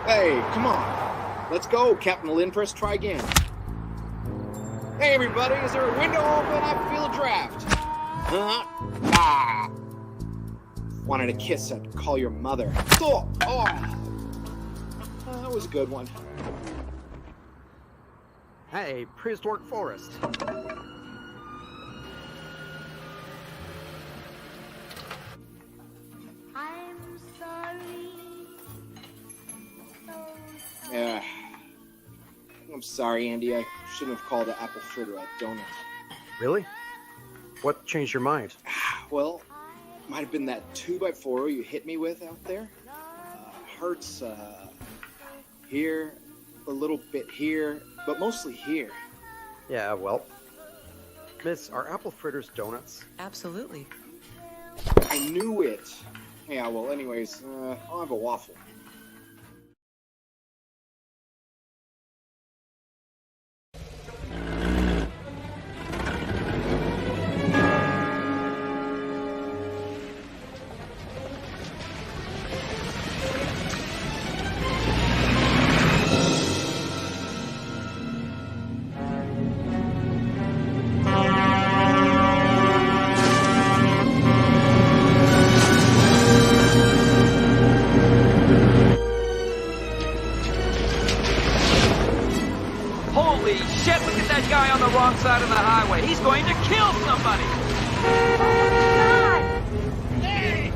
Hey, come on. Let's go, Captain Lindpress. Try again. Hey, everybody, is there a window open? I feel a draft. Wanted a kiss, I'd call your mother. That was a good one. Hey, prehistoric forest. I'm sorry. So sorry. Yeah. I'm sorry, Andy. I shouldn't have called an apple fritter a donut. Really? What changed your mind? Well, might have been that 2x4 you hit me with out there. Hurts here, a little bit here, but mostly here. Yeah, well, Miss, are apple fritters donuts? Absolutely. I knew it. Yeah, well, anyways, I'll have a waffle. Holy shit, look at that guy on the wrong side of the highway. He's going to kill somebody. Hey!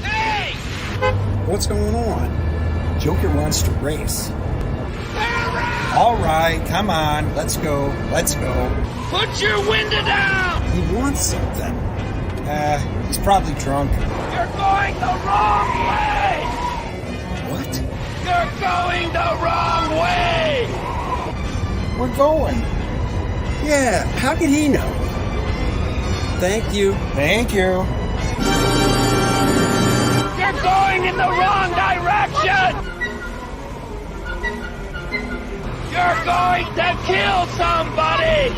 Hey! What's going on? Joker wants to race. All right, come on, let's go, let's go. Put your window down! He wants something. He's probably drunk. You're going the wrong way! What? You're going the wrong way! We're going. Yeah, how did he know? Thank you. Thank you. You're going in the wrong direction! You're going to kill somebody!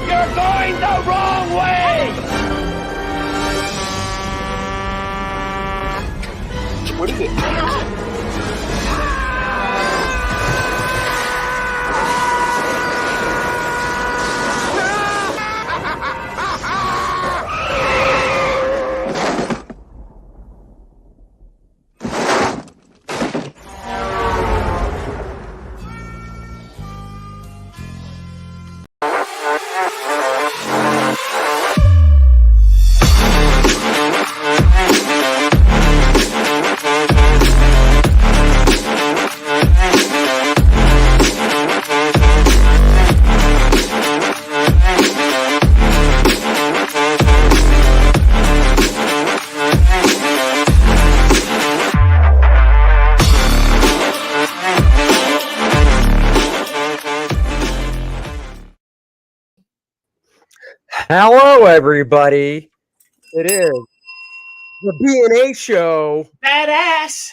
You're going the wrong way! What is it? Hello, everybody. It is the B&A show. Badass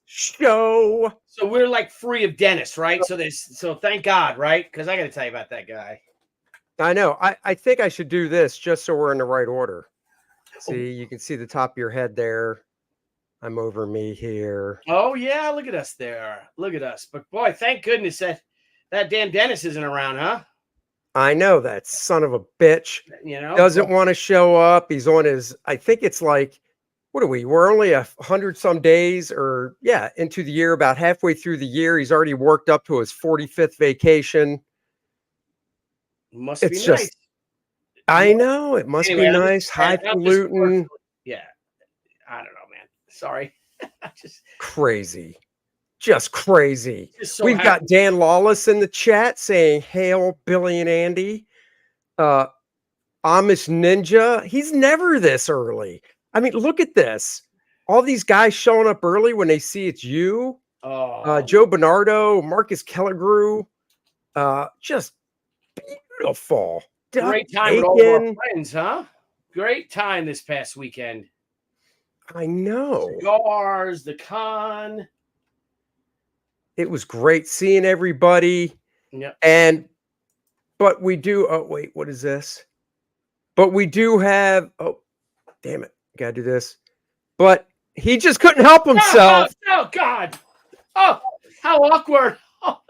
show. So we're like free of Dennis, right? So thank God, right? Because I got to tell you about that guy. I know. I think I should do this just so we're in the right order. See, you can see the top of your head there. I'm over me here. Oh yeah, look at us there. Look at us. But boy, thank goodness that damn Dennis isn't around, huh? I know that son of a bitch. You know, Doesn't want to show up. He's on his, I think it's like, what are we? We're only 100 some days or into the year, about halfway through the year. He's already worked up to his 45th vacation. Must It's be just, nice. I know it must Anyway, be I'm nice. Highfalutin. Yeah, I don't know, man. Sorry, Crazy. Just crazy. just so We've happy. got Dan Lawless in the chat saying, hail Billy and Andy. Amish Ninja. He's never this early. I mean, look at this. All these guys showing up early when they see it's you. Joe Bernardo, Marcus Kellegrew. Just beautiful. Great time with all of our friends, huh? Great time this past weekend. I know. Cigars, the con. It was great seeing everybody. Yep. And but we do. Oh wait, what is this? But we do have. Oh, damn it! Gotta do this. But he just couldn't help himself. Oh God! Oh, how awkward! Oh,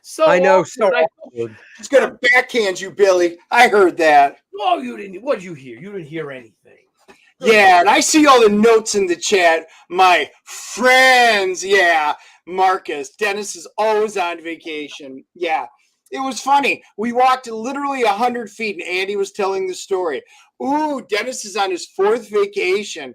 so I know. awkward. So awkward. He's gonna backhand you, Billy. I heard that. Oh, you didn't. What did you hear? You didn't hear anything. Yeah, and I see all the notes in the chat. My friends, yeah. Marcus, Dennis is always on vacation. Yeah, it was funny. We walked literally 100 feet, and Andy was telling the story. Ooh, Dennis is on his 4th vacation.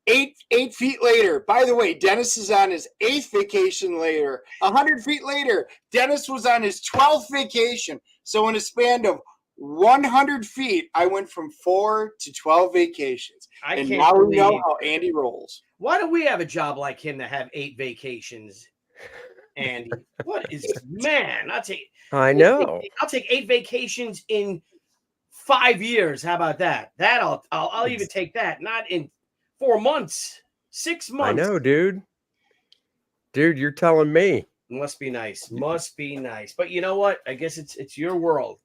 8 feet later. By the way, Dennis is on his 8th vacation later. 100 feet later, Dennis was on his 12th vacation. So in a span of 100 feet, I went from 4 to 12 vacations. And now we know how Andy rolls. Why do we have a job like him to have 8 vacations, Andy? What is man? I know. I'll take 8 vacations in 5 years. How about that? I'll even take that. Not in 4 months, 6 months. I know, dude. Dude, you're telling me. Must be nice. Must be nice. But you know what? I guess it's your world,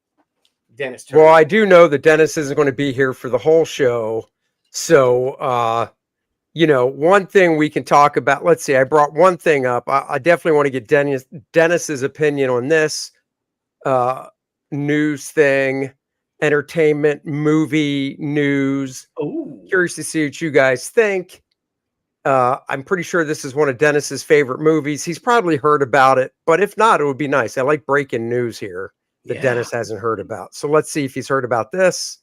Dennis. Well, I do know that Dennis isn't going to be here for the whole show. So, one thing we can talk about. Let's see. I brought one thing up. I definitely want to get Dennis's opinion on this news thing, entertainment, movie news. Ooh. Curious to see what you guys think. I'm pretty sure this is one of Dennis's favorite movies. He's probably heard about it, but if not, it would be nice. I like breaking news here that Dennis hasn't heard about. So let's see if he's heard about this.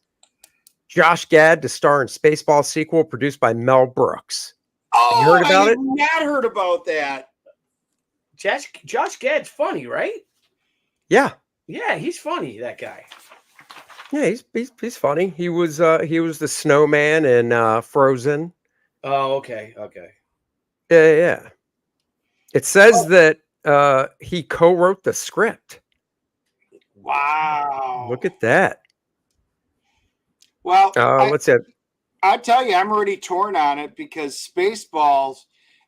Josh Gad to star in Spaceballs sequel produced by Mel Brooks. Oh, you heard about it? Not heard about that. Josh Gad's funny, right? Yeah. Yeah, he's funny, that guy. Yeah, he's funny. He was the snowman in Frozen. Oh, okay. Yeah. It says that he co-wrote the script. Wow. Look at that. Well, let's see. I tell you, I'm already torn on it because Spaceballs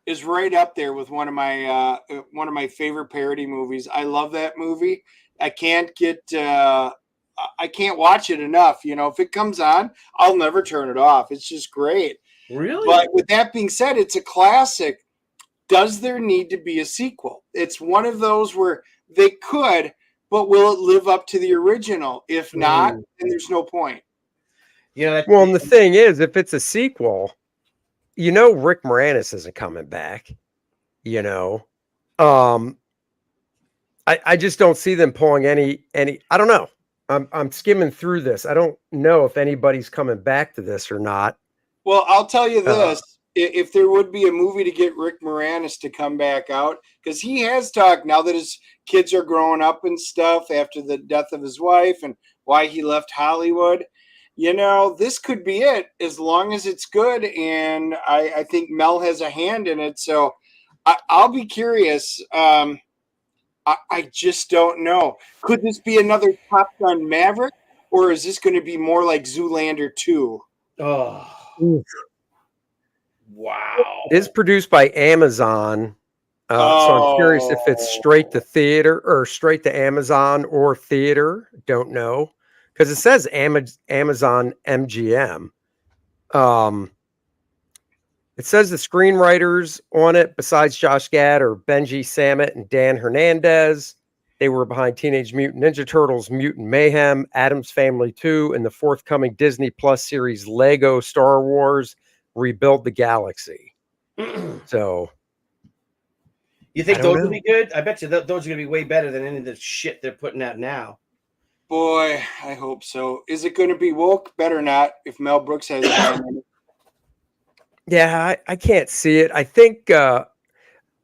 is right up there with one of my favorite parody movies. I love that movie. I can't watch it enough. If it comes on, I'll never turn it off. It's just great. Really? But with that being said, it's a classic. Does there need to be a sequel? It's one of those where they could, but will it live up to the original? If not, then there's no point. Well, and the thing is, if it's a sequel, Rick Moranis isn't coming back. I just don't see them pulling any. I don't know. I'm skimming through this. I don't know if anybody's coming back to this or not. Well, I'll tell you this. If there would be a movie to get Rick Moranis to come back out, because he has talked now that his kids are growing up and stuff after the death of his wife and why he left Hollywood. This could be it as long as it's good. And I think Mel has a hand in it. So I'll be curious. I just don't know. Could this be another Top Gun Maverick, or is this going to be more like Zoolander 2? Oh. Oof. Wow. It is produced by Amazon. So I'm curious if it's straight to theater or straight to Amazon or theater. Don't know. Because it says Amazon MGM. It says the screenwriters on it, besides Josh Gad, are Benji Sammet and Dan Hernandez. They were behind Teenage Mutant Ninja Turtles, Mutant Mayhem, Addams Family 2, and the forthcoming Disney Plus series Lego Star Wars Rebuild the Galaxy. So, you think those will be good? I bet you those are going to be way better than any of the shit they're putting out now. Boy, I hope so. Is it going to be woke? Better not if Mel Brooks has it. Yeah, I can't see it. I think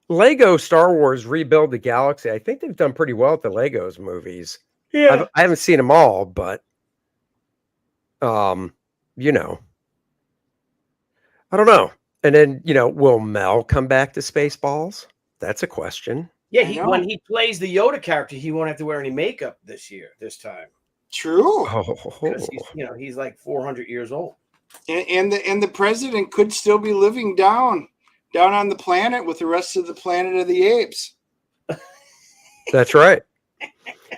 Lego Star Wars Rebuild the Galaxy, I think they've done pretty well at the Legos movies. Yeah. I haven't seen them all, but, I don't know. And then, will Mel come back to Spaceballs? That's a question. Yeah, when he plays the Yoda character, he won't have to wear any makeup this time. True. Because he's like 400 years old. And the president could still be living down on the planet with the rest of the Planet of the Apes. That's right.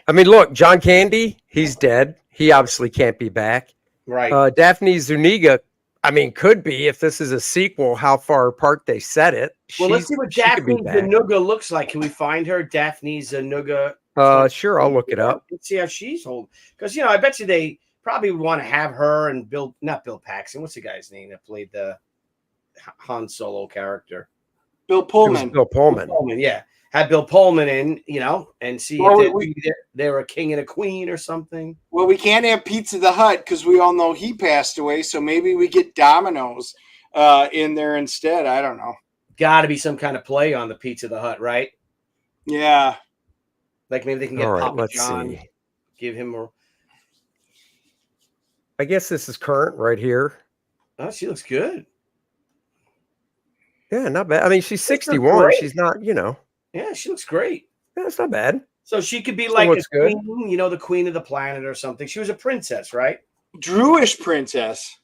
I mean, look, John Candy, he's dead. He obviously can't be back. Right. Daphne Zuniga, I mean, could be if this is a sequel. How far apart they set it? Well, let's see what she could be Daphne back. Zanuga looks like. Can we find her? Daphne Zanuga. Sure, I'll look it up. Let's see how she's holding. Because I bet you they probably would want to have her and not Bill Paxton. What's the guy's name that played the Han Solo character? Bill Pullman. Bill Pullman. Yeah. Have Bill Pullman in, and see if they're a king and a queen or something. Well, we can't have Pizza the Hut because we all know he passed away. So maybe we get Domino's in there instead. I don't know. Got to be some kind of play on the Pizza the Hut, right? Yeah. Like maybe they can get Papa let's John, see. give him a. I guess this is current right here. Oh, she looks good. Yeah, not bad. I mean, she's 61. She's not, Yeah, she looks great. Yeah, it's not bad. So she could be Still like a looks good. queen, the queen of the planet or something. She was a princess, right? Druish princess.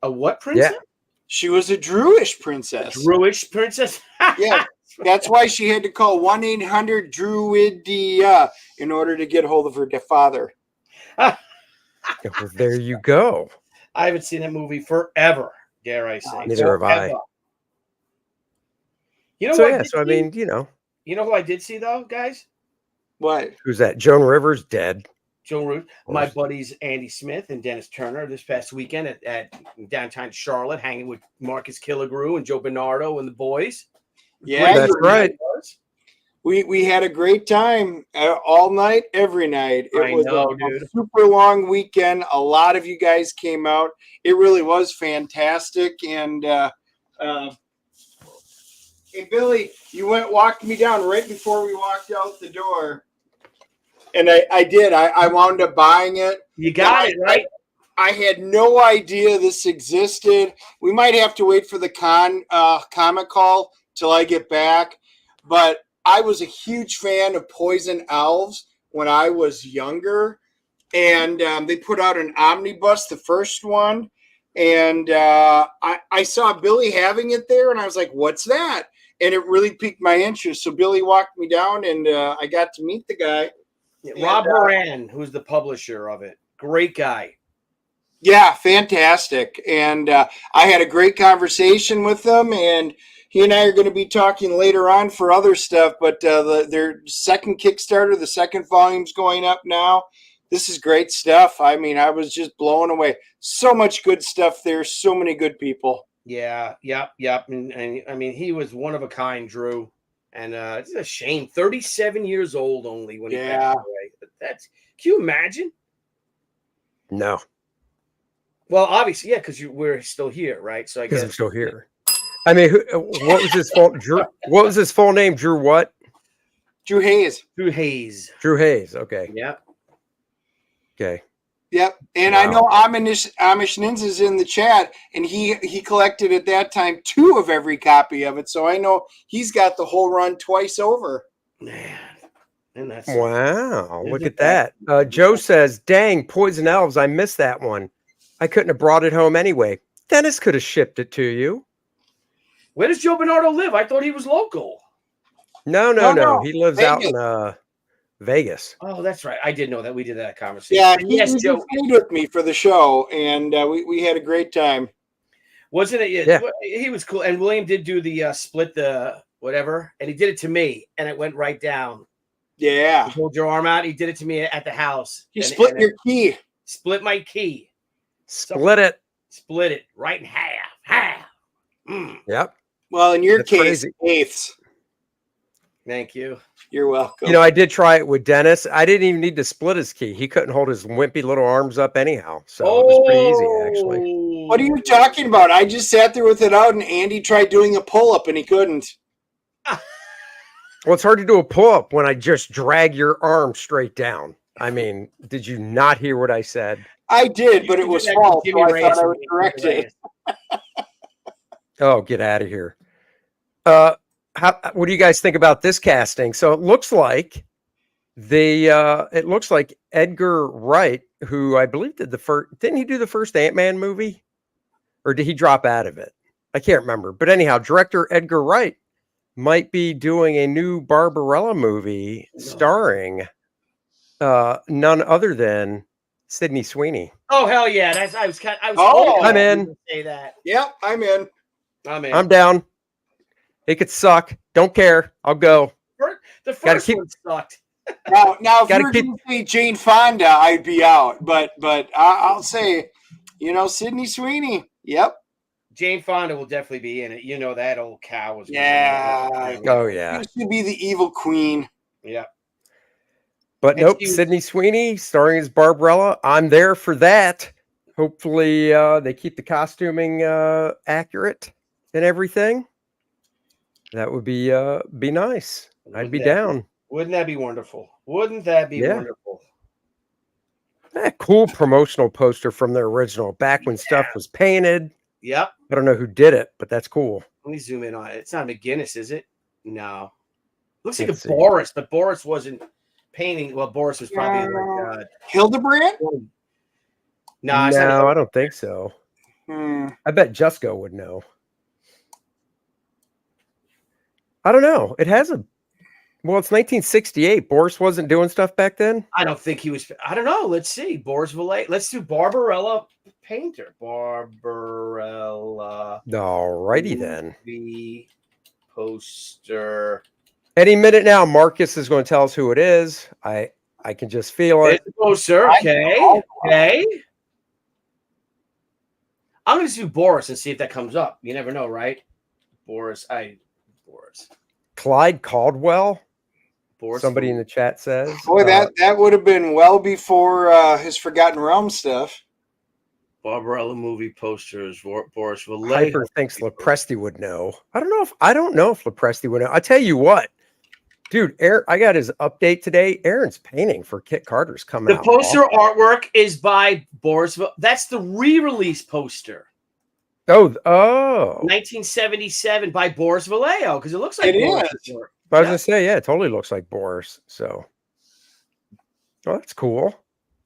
A what princess? Yeah. She was a Druish princess. Druish princess? Yeah. That's why she had to call 1-800-DRUIDIA in order to get hold of her father. Well, there you go. I haven't seen that movie forever, dare I say. Neither have I. You know So, what? yeah, so I mean, You know who I did see, though, guys? What? Who's that? Joan Rivers, dead. Joan Rivers. My buddies Andy Smith and Dennis Turner this past weekend at downtown Charlotte, hanging with Marcus Killigrew and Joe Bernardo and the boys. Yeah, that's right. We had a great time all night, every night. It was a super long weekend. A lot of you guys came out. It really was fantastic. And hey, Billy, you walked me down right before we walked out the door. And I did. I wound up buying it. You got it, right? I had no idea this existed. We might have to wait for the comic call till I get back. But I was a huge fan of Poison Elves when I was younger. And they put out an omnibus, the first one. And I saw Billy having it there. And I was like, what's that? And it really piqued my interest. So Billy walked me down and I got to meet the guy. Rob Moran, who's the publisher of it. Great guy. Yeah, fantastic. And I had a great conversation with them, and he and I are going to be talking later on for other stuff, but their second Kickstarter, the second volume's going up now. This is great stuff. I mean, I was just blown away. So much good stuff there. So many good people. Yeah, yep. And I mean, he was one of a kind, Drew. And it's a shame. 37 years old only when he passed away. But can you imagine? No. Well, obviously, yeah, because we're still here, right? So I guess I'm still here. I mean, what was his full? Drew, what was his full name? Drew what? Drew Hayes. Drew Hayes. Drew Hayes. Okay. Yeah. Okay. Yep. And I know Amish Ninja's in the chat, and he collected at that time 2 of every copy of it. So I know he's got the whole run twice over. Man. And that's wow. Look at that. Joe says, dang, Poison Elves. I missed that one. I couldn't have brought it home anyway. Dennis could have shipped it to you. Where does Joe Bernardo live? I thought he was local. No. He lives Vegas. out in Vegas. Oh, that's right. I did know that. We did that conversation. Yeah, yes, he Joe stayed with me for the show, and we had a great time. Wasn't it? Yeah. He was cool. And William did do the split the whatever, and he did it to me, and it went right down. Yeah. You hold your arm out. He did it to me at the house. He split your key. Split my key. Split it. Split it right in half. Half. Yep. Well, in your That's case, crazy. eighths. Thank you. You're welcome. You know, I did try it with Dennis. I didn't even need to split his key. He couldn't hold his wimpy little arms up anyhow. So it was pretty easy, actually. What are you talking about? I just sat there with it out, and Andy tried doing a pull-up, and he couldn't. Well, it's hard to do a pull-up when I just drag your arm straight down. I mean, did you not hear what I said? I did, but it was false, so I thought I would correct it. Oh, get out of here. What do you guys think about this casting? So it looks like Edgar Wright, who I believe did didn't he do the first Ant-Man movie? Or did he drop out of it? I can't remember. But anyhow, director Edgar Wright might be doing a new Barbarella movie starring none other than Sydney Sweeney. Oh hell yeah! I was Oh, hoping I'm you in. would say that. Yep, I'm in. I'm in. I'm down. It could suck. Don't care. I'll go. The Gotta first keep- one sucked. Now, if Gotta you were keep- going to say Jane Fonda, I'd be out. But I'll say, Sydney Sweeney. Yep. Jane Fonda will definitely be in it. You know that old cow was. Yeah. Oh yeah. Used to be the evil queen. Yeah. But And nope, she was- Sydney Sweeney starring as Barbarella. I'm there for that. Hopefully they keep the costuming accurate and everything. That would be nice. I'd be down. Wouldn't that be wonderful? Wouldn't that be Yeah. wonderful? That cool promotional poster from the original, back when stuff was painted. Yep. I don't know who did it, but that's cool. Let me zoom in on it. It's not McGinnis, is it? No. Looks like Let's a see. Boris, but Boris wasn't painting. Well, Boris was probably like. Hildebrand? No, it's No, not. I don't think so. I bet Jusco would know. I don't know. It has a. Well, it's 1968. Boris wasn't doing stuff back then. I don't think he was. I don't know. Let's see. Boris Valet. Let's do Barbarella painter. Barbarella. Alrighty then. The poster. Any minute now, Marcus is going to tell us who it is. I can just feel it. It's the poster. Okay. Okay. I'm going to do Boris and see if that comes up. You never know, right? Boris. Clyde Caldwell. Boris. Somebody in the chat says. Boy, that would have been well before his Forgotten Realm stuff. Barbarella movie posters. Boris Valet. Hyper thinks Lepresti would know. I don't know if Lepresti would know. I tell you what, dude, Aaron, I got his update today. Aaron's painting for Kit Carter's coming out. The poster artwork is by Boris. That's the re-release poster. Oh. 1977 by Boris Vallejo, because it looks like It Boris' is. work. I was gonna say, yeah, it totally looks like Boris. So, oh, that's cool.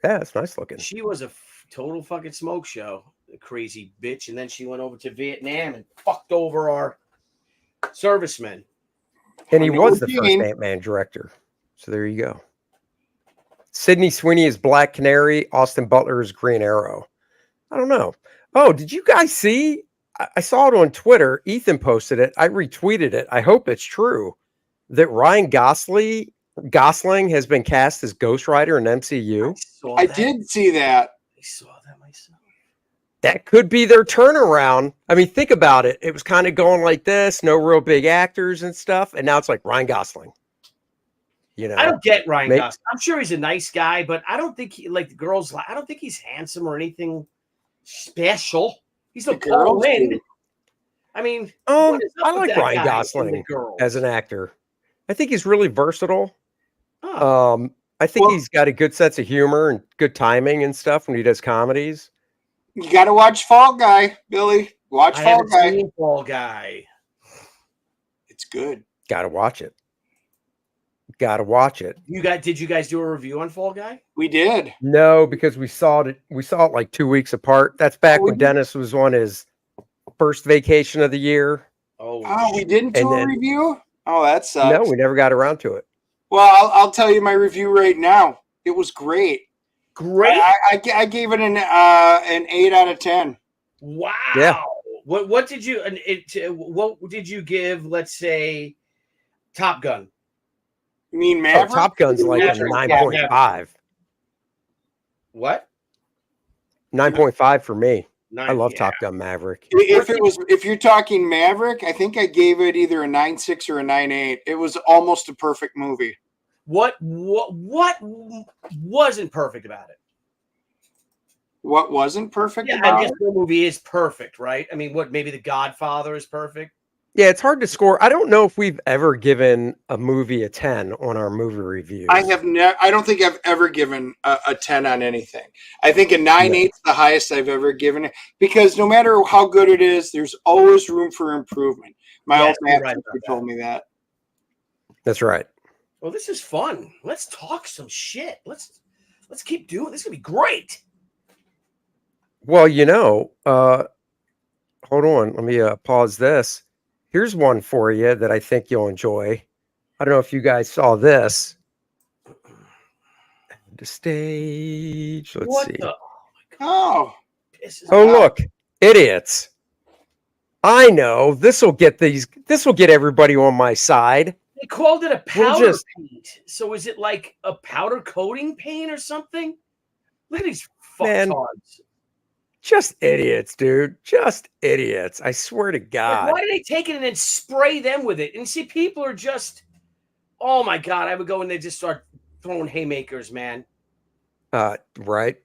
Yeah, it's nice looking. She was a total fucking smoke show, the crazy bitch, and then she went over to Vietnam and fucked over our servicemen. And he was the first Ant-Man director. So there you go. Sydney Sweeney is Black Canary. Austin Butler is Green Arrow. I don't know. Oh, did you guys see? I saw it on Twitter. Ethan posted it. I retweeted it. I hope it's true that Ryan Gosling has been cast as Ghost Rider in MCU. I did see that. I saw that myself. That could be their turnaround. I mean, think about it. It was kind of going like this, no real big actors and stuff, and now it's like Ryan Gosling. You know, I don't get Ryan Gosling. I'm sure he's a nice guy, but I don't think he like the girls. I don't think he's handsome or anything special. He's the Paul Lynde. I mean, I like Ryan Gosling as an actor. I think he's really versatile. Oh. I think he's got a good sense of humor and good timing and stuff when he does comedies. You got to watch Fall Guy, Billy. Watch Fall Guy. Seen Fall Guy. It's good. Got to watch it. Got to watch it. Did you guys do a review on Fall Guy? We did. No, because we saw it. We saw it like 2 weeks apart. That's back when Dennis was on his first vacation of the year. Oh, we didn't do a review? Oh, that sucks. No, we never got around to it. Well, I'll tell you my review right now. It was great. Great. I gave it an 8 out of 10. Wow. Yeah. What did you give? Let's say Top Gun. You mean Maverick? Oh, Top Gun's like a 9.5. What? 9.5 for me. I love Top Gun Maverick. If you're talking Maverick, I think I gave it either a 9.6 or a 9.8. It was almost a perfect movie. What wasn't perfect about it? What wasn't perfect Yeah, about I guess it? the movie is perfect, right? I mean, maybe The Godfather is perfect. Yeah, it's hard to score. I don't know if we've ever given a movie a 10 on our movie reviews. I don't think I've ever given a 10 on anything. I think a 9.8 is the highest I've ever given it, because no matter how good it is, there's always room for improvement. My old math teacher told me that. That's right. Well, this is fun. Let's talk some shit. Let's keep doing this. It's gonna be great. Well, hold on. Let me pause this. Here's one for you that I think you'll enjoy. I don't know if you guys saw this. the stage. Let's What see. the? Oh, Oh, look, idiots. I know this will get everybody on my side. They called it a We'll powder just- paint. So is it like a powder coating paint or something? Look at these Man. fucktards. Just idiots, dude. Just idiots. I swear to Like, God. why do they take it and then spray them with it? And see, people are just, oh my God, I would go and they just start throwing haymakers, man. Right.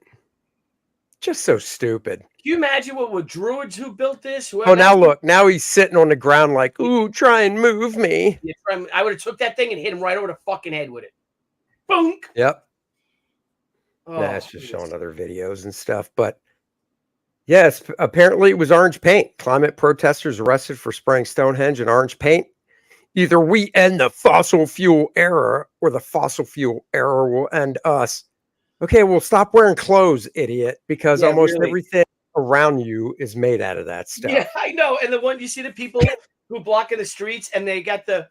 Just so stupid. Can you imagine what were druids who built this? Oh, now look. Now he's sitting on the ground like, ooh, try and move me. I would have took that thing and hit him right over the fucking head with it. Boom. Yep. Oh, Nah, it's just showing other videos and stuff. But yes, apparently it was orange paint. Climate protesters arrested for spraying Stonehenge in orange paint. Either we end the fossil fuel era or the fossil fuel era will end us. Okay, well, stop wearing clothes, idiot, because almost everything around you is made out of that stuff. Yeah, I know. And the one you see the people who block in the streets and they got the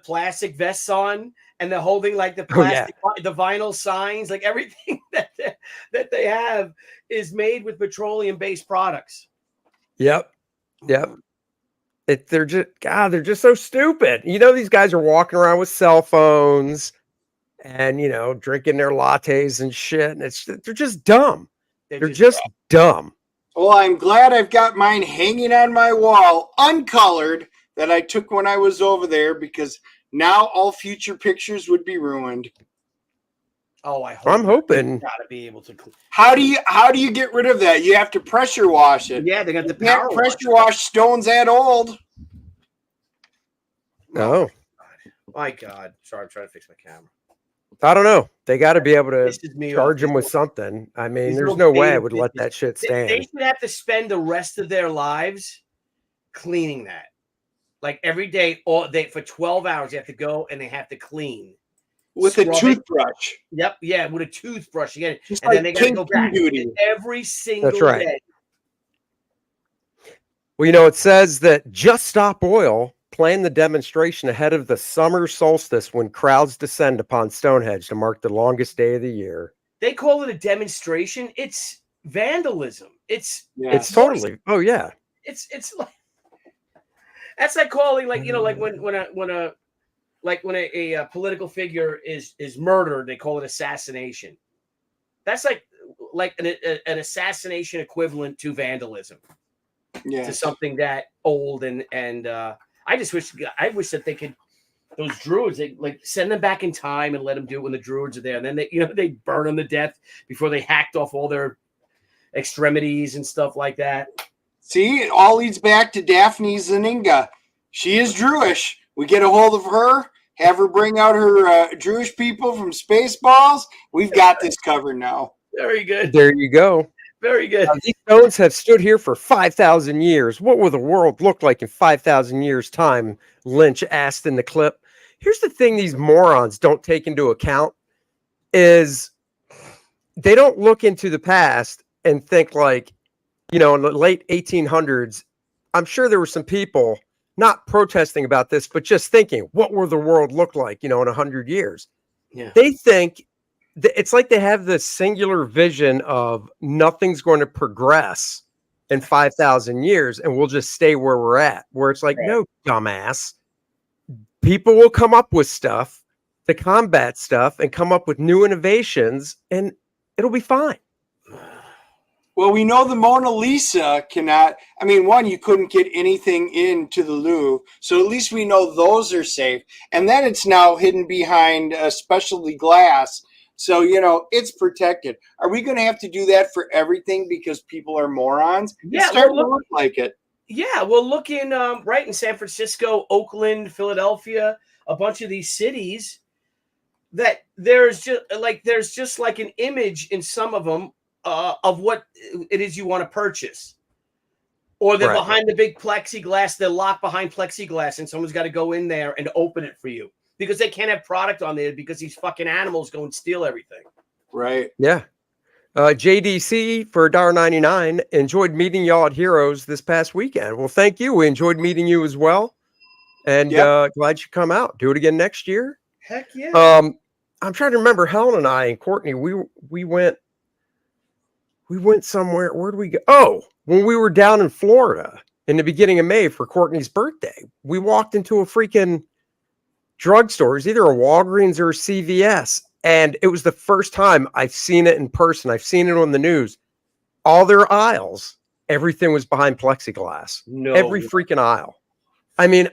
plastic vests on and they're holding like the plastic, the vinyl signs, like everything that they have is made with petroleum-based products. Yep. They're just so stupid. You know, these guys are walking around with cell phones and, you know, drinking their lattes and shit. And they're just dumb. They're just dumb. Well, I'm glad I've got mine hanging on my wall, uncolored, that I took when I was over there, because now all future pictures would be ruined. Oh, I'm hoping. Gotta be able to. How do you get rid of that? You have to pressure wash it. Yeah, they got the power pressure wash stones that old. Oh my God! Sorry, I'm trying to fix my camera. I don't know. They got to be able to charge off. them with something. I mean, there's no way I would let that shit stand. They should have to spend the rest of their lives cleaning that. Like every day, for 12 hours, they have to go and they have to clean. With a toothbrush. Yep, yeah, with a toothbrush again. Just and like then they got to go back duty. every single day. Well, you know, it says that Just Stop Oil planned the demonstration ahead of the summer solstice when crowds descend upon Stonehenge to mark the longest day of the year. They call it a demonstration. It's vandalism. It's totally. Oh yeah. It's like that's like calling, like, you know, like when a political figure is murdered, they call it assassination. That's like an assassination equivalent to vandalism. Yeah. To something that old and I wish that they could, those druids, they like send them back in time and let them do it when the druids are there, and then they burn them to death before they hacked off all their extremities and stuff like that. See, it all leads back to Daphne Zaninga. She is Druish. We get a hold of her, have her bring out her Druish people from Spaceballs. We've got this covered now. Very good. There you go. Very good. These stones have stood here for 5,000 years. What will the world look like in 5,000 years' time? Lynch asked in the clip. Here's the thing these morons don't take into account is they don't look into the past and think like, you know, in the late 1800s, I'm sure there were some people not protesting about this, but just thinking, what will the world look like, you know, in 100 years? Yeah. They think it's like they have this singular vision of nothing's going to progress in 5,000 years and we'll just stay where we're at, where it's like, no, dumbass. People will come up with stuff to combat stuff and come up with new innovations and it'll be fine. Well, we know the Mona Lisa cannot. I mean, one, you couldn't get anything into the Louvre, so at least we know those are safe. And then it's now hidden behind specialty glass, so you know it's protected. Are we going to have to do that for everything because people are morons? Yeah, it's starting to look like it. Yeah, well, look in right in San Francisco, Oakland, Philadelphia, a bunch of these cities that there's just like an image in some of them. Of what it is you want to purchase, or they're behind the big plexiglass. They're locked behind plexiglass, and someone's got to go in there and open it for you because they can't have product on there because these fucking animals go and steal everything. Right? Yeah. JDC for $1.99 enjoyed meeting y'all at Heroes this past weekend. Well, thank you. We enjoyed meeting you as well, and glad you come out. Do it again next year. Heck yeah. I'm trying to remember. Helen and I and Courtney, we went somewhere. Where did we go? Oh, when we were down in Florida in the beginning of May for Courtney's birthday, we walked into a freaking drugstore. It was either a Walgreens or a CVS, and it was the first time I've seen it in person. I've seen it on the news. All their aisles, everything was behind plexiglass. No. Every freaking aisle. I mean,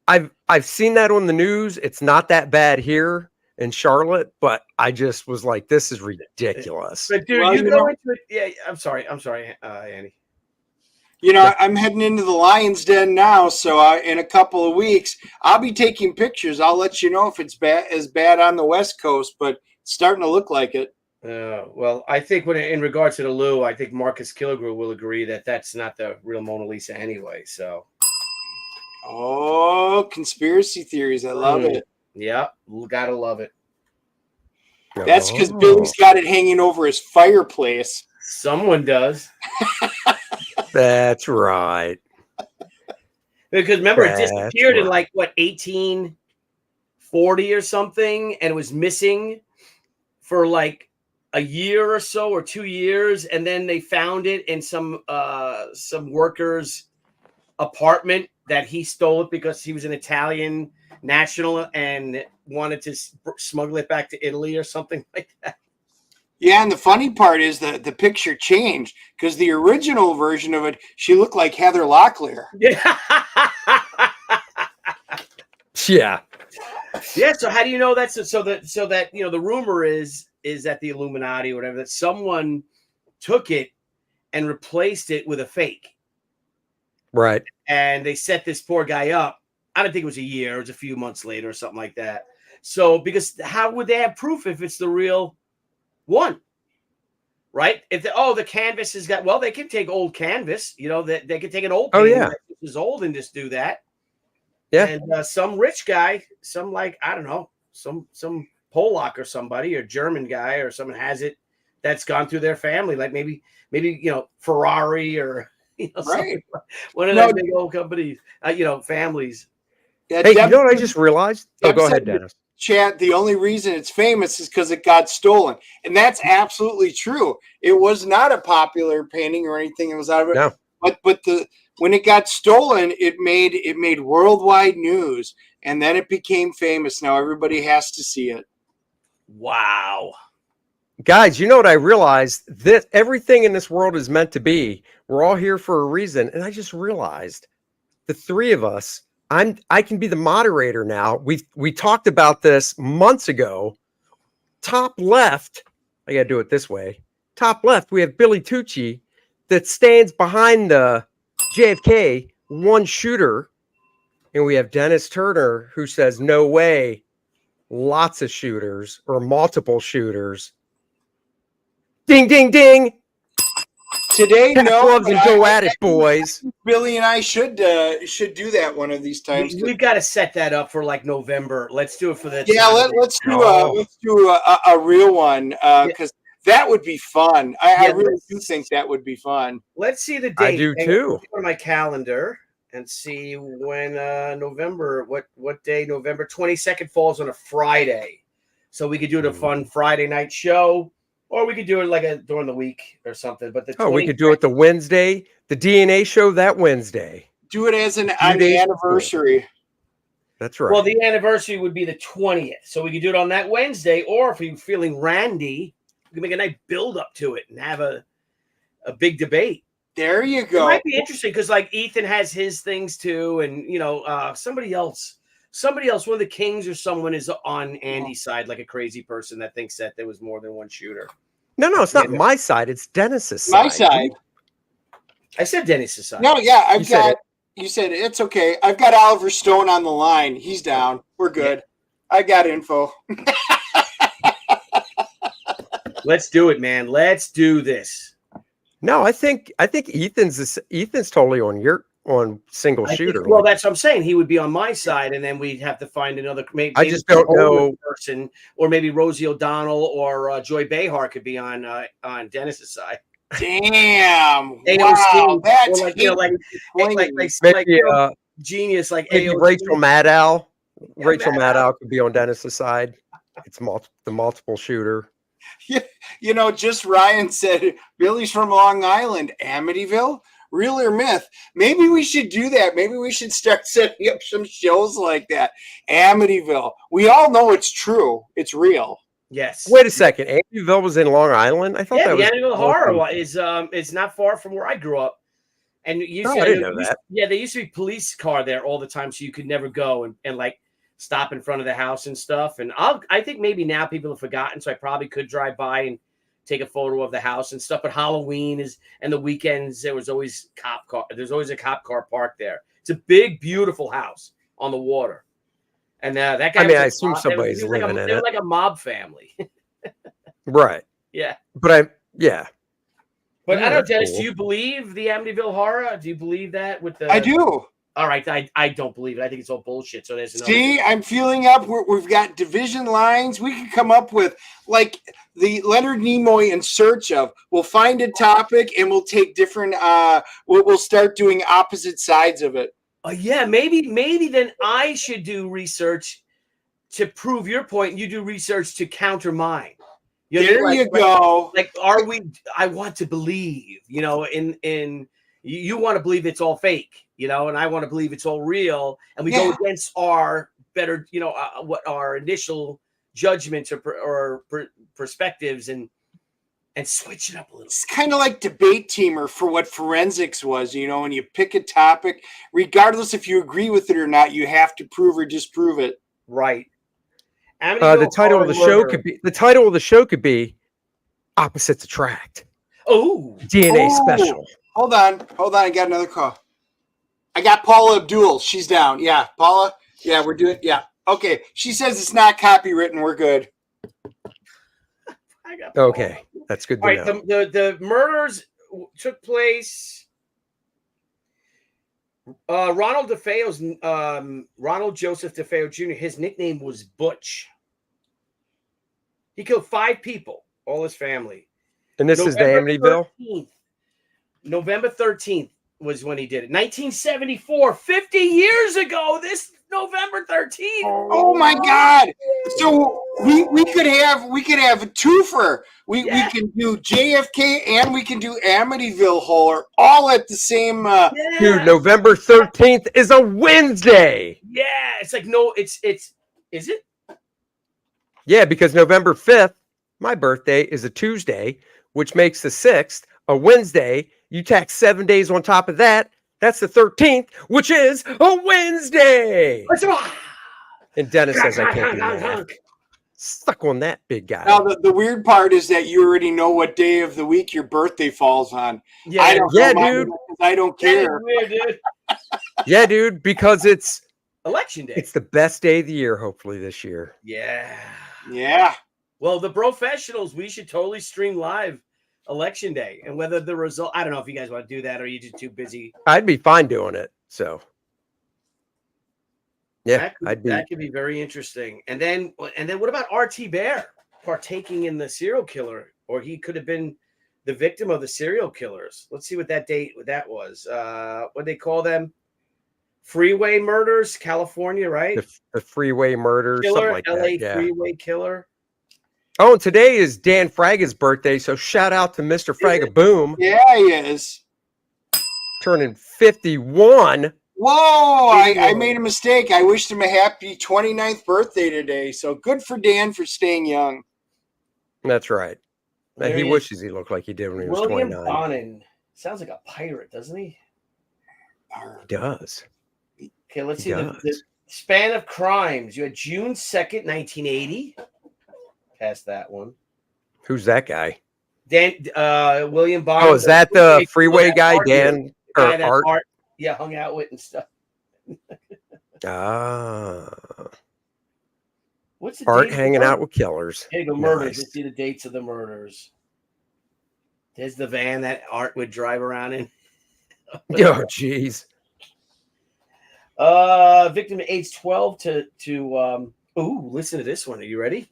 I've seen that on the news. It's not that bad here in Charlotte, but I just was like, this is ridiculous. But dude, Well, you you go know- into it. Yeah, I'm sorry, Andy. You know, I'm heading into the Lion's Den now, so in a couple of weeks, I'll be taking pictures. I'll let you know if it's as bad on the West Coast, but it's starting to look like it. Well, I think in regards to the Lou, I think Marcus Kilgrew will agree that that's not the real Mona Lisa anyway. So, Oh, conspiracy theories. I love it. yeah, gotta love it. That's because Billy's got it hanging over his fireplace. Someone does. That's right. Because remember, it That's disappeared in right. like, what, 1840 or something, and it was missing for like a year or so or 2 years, and then they found it in some worker's apartment that he stole it because he was an Italian national and wanted to smuggle it back to Italy or something like that. Yeah, and the funny part is that the picture changed because the original version of it, she looked like Heather Locklear. Yeah. Yeah. Yeah. So how do you know that's so that you know the rumor is that the Illuminati or whatever, that someone took it and replaced it with a fake, Right. and they set this poor guy up. I don't think it was a year; it was a few months later or something like that. So because how would they have proof if it's the real one? Right? If the canvas has got, well, they can take old canvas, you know, that they could take an old painting that is old and just do that. Yeah. And some rich guy, some like, I don't know, some Polak or somebody or German guy or someone has it that's gone through their family, like maybe you know, Ferrari or Right. one of those big old companies, families. Yeah, Hey, you know what I just realized? Oh, Deb go said ahead, Dennis. Chat, the only reason it's famous is because it got stolen. And that's absolutely true. It was not a popular painting or anything. It was out of it. No. But when it got stolen, it made worldwide news. And then it became famous. Now everybody has to see it. Wow. Guys, you know what I realized? That everything in this world is meant to be. We're all here for a reason. And I just realized the three of us, I can be the moderator now. We talked about this months ago. Top left, I gotta do it this way. Top left, we have Billy Tucci that stands behind the JFK one shooter. And we have Dennis Turner who says, no way, lots of shooters or multiple shooters. Ding, ding, ding. Today, Pack no. gloves but and go at it, boys. Billy and I should do that one of these times. We've got to set that up for like November. Let's do it for the Yeah, let's do a real one because that would be fun. I really do think that would be fun. Let's see the date. I do too. Go to my calendar and see when November. What day? November 22nd falls on a Friday, so we could do a fun Friday night show, or we could do it like during the week or something. But we could do it the Wednesday, the DNA show that Wednesday. Do it as on the anniversary. That's right. Well, the anniversary would be the 20th, so we could do it on that Wednesday. Or if you're feeling randy, we can make a nice build up to it and have a big debate. There you go. It might be interesting because like Ethan has his things too, and somebody else, one of the Kings or someone is on Andy's side, like a crazy person that thinks that there was more than one shooter. No, it's not my side. It's Dennis's side. My side. I said Dennis's side. No, yeah, you said it's okay. I've got Oliver Stone on the line. He's down. We're good. Yeah. I got info. Let's do it, man. Let's do this. No, I think Ethan's totally on single shooter. Well, that's what I'm saying. He would be on my side, and then we'd have to find another. Maybe I just don't know person, or maybe Rosie O'Donnell or Joy Behar could be on Dennis's side. Damn! Wow, that's like genius, like maybe AOC. Rachel Maddow. Yeah, Rachel Maddow could be on Dennis's side. It's the multiple shooter. You know, just Ryan said Billy's from Long Island, Amityville. Real or myth? Maybe we should do that. Maybe we should start setting up some shows like that. Amityville. We all know it's true. It's real. Yes. Wait a second. Amityville was in Long Island? I thought Yeah, that the was Amityville Horror is not far from where I grew up. And you I didn't know that. Yeah, there used to be a police car there all the time, so you could never go and like stop in front of the house and stuff. And I think maybe now people have forgotten, so I probably could drive by and take a photo of the house and stuff. But Halloween and the weekends, there's always a cop car parked there. It's a big, beautiful house on the water. And that guy. I assume somebody's living in it. They're like a mob family. Right. Yeah. But But I don't know, Dennis, cool. do you believe the Amityville Horror? Do you believe that with the? I do. All right, I don't believe it. I think it's all bullshit. So there's another. See, I'm feeling up. We've got division lines. We can come up with like the Leonard Nimoy In Search Of. We'll find a topic and we'll take different. We'll start doing opposite sides of it. Yeah, maybe then I should do research to prove your point. And you do research to counter mine. There you go. Like, are we? I want to believe. You know, in you want to believe it's all fake. You know, and I want to believe it's all real, and we go against our better, you know, what our initial judgments or perspectives, and switch it up a little. It's kind of like debate teamer for what forensics was, you know, when you pick a topic, regardless if you agree with it or not, you have to prove or disprove it. Right. The title of the show could be Opposites Attract. Oh, DNA special. Hold on. I got another call. I got Paula Abdul. She's down. Yeah, Paula. Yeah, we're doing. Yeah. Okay. She says it's not copywritten. We're good. Okay. That's good to know. All right. The murders took place. Ronald Joseph DeFeo Jr., his nickname was Butch. He killed 5 people, all his family. And this is the Amityville? November 13th was when he did it. 1974, 50 years ago, this November 13th. Oh my God. So we could have a twofer. We can do JFK and we can do Amityville Horror all at the same Dude, November 13th is a Wednesday. Yeah, it's like is it? Yeah, because November 5th, my birthday, is a Tuesday, which makes the 6th a Wednesday. You tack 7 days on top of that. That's the 13th, which is a Wednesday. And Dennis says I can't do that. Stuck on that, big guy. Now, the weird part is that you already know what day of the week your birthday falls on. Yeah, I don't know dude. I don't care. Weird, dude. Yeah, dude, because it's Election day. It's the best day of the year, hopefully, this year. Yeah. Well, the professionals, we should totally stream live Election day, and whether the result, I don't know if you guys want to do that or you're just too busy. I'd be fine doing it. So yeah, that could be very interesting. And then what about RT Bear partaking in the serial killer, or he could have been the victim of the serial killers? Let's see what that was. What they call them? Freeway murders, California, right? The freeway murders, killer, something like LA that. Yeah. Freeway killer. Oh, and today is Dan Fraga's birthday, so shout out to Mr. Fraga Boom. Yeah, he is. Turning 51. Whoa, I made a mistake. I wished him a happy 29th birthday today. So good for Dan for staying young. That's right. And he wishes he looked like he did when he was 29. William Bonin. Sounds like a pirate, doesn't he? He does. Okay, let's see the span of crimes. You had June 2nd, 1980. Past that one. Who's that guy? William Bonin. Oh, is that the freeway guy, Dan? Or Art? Yeah, hung out with and stuff. What's the Art hanging out with killers. Here you go, murders. Let's see the dates of the murders. There's the van that Art would drive around in. Oh, jeez. Victim age 12 to listen to this one. Are you ready?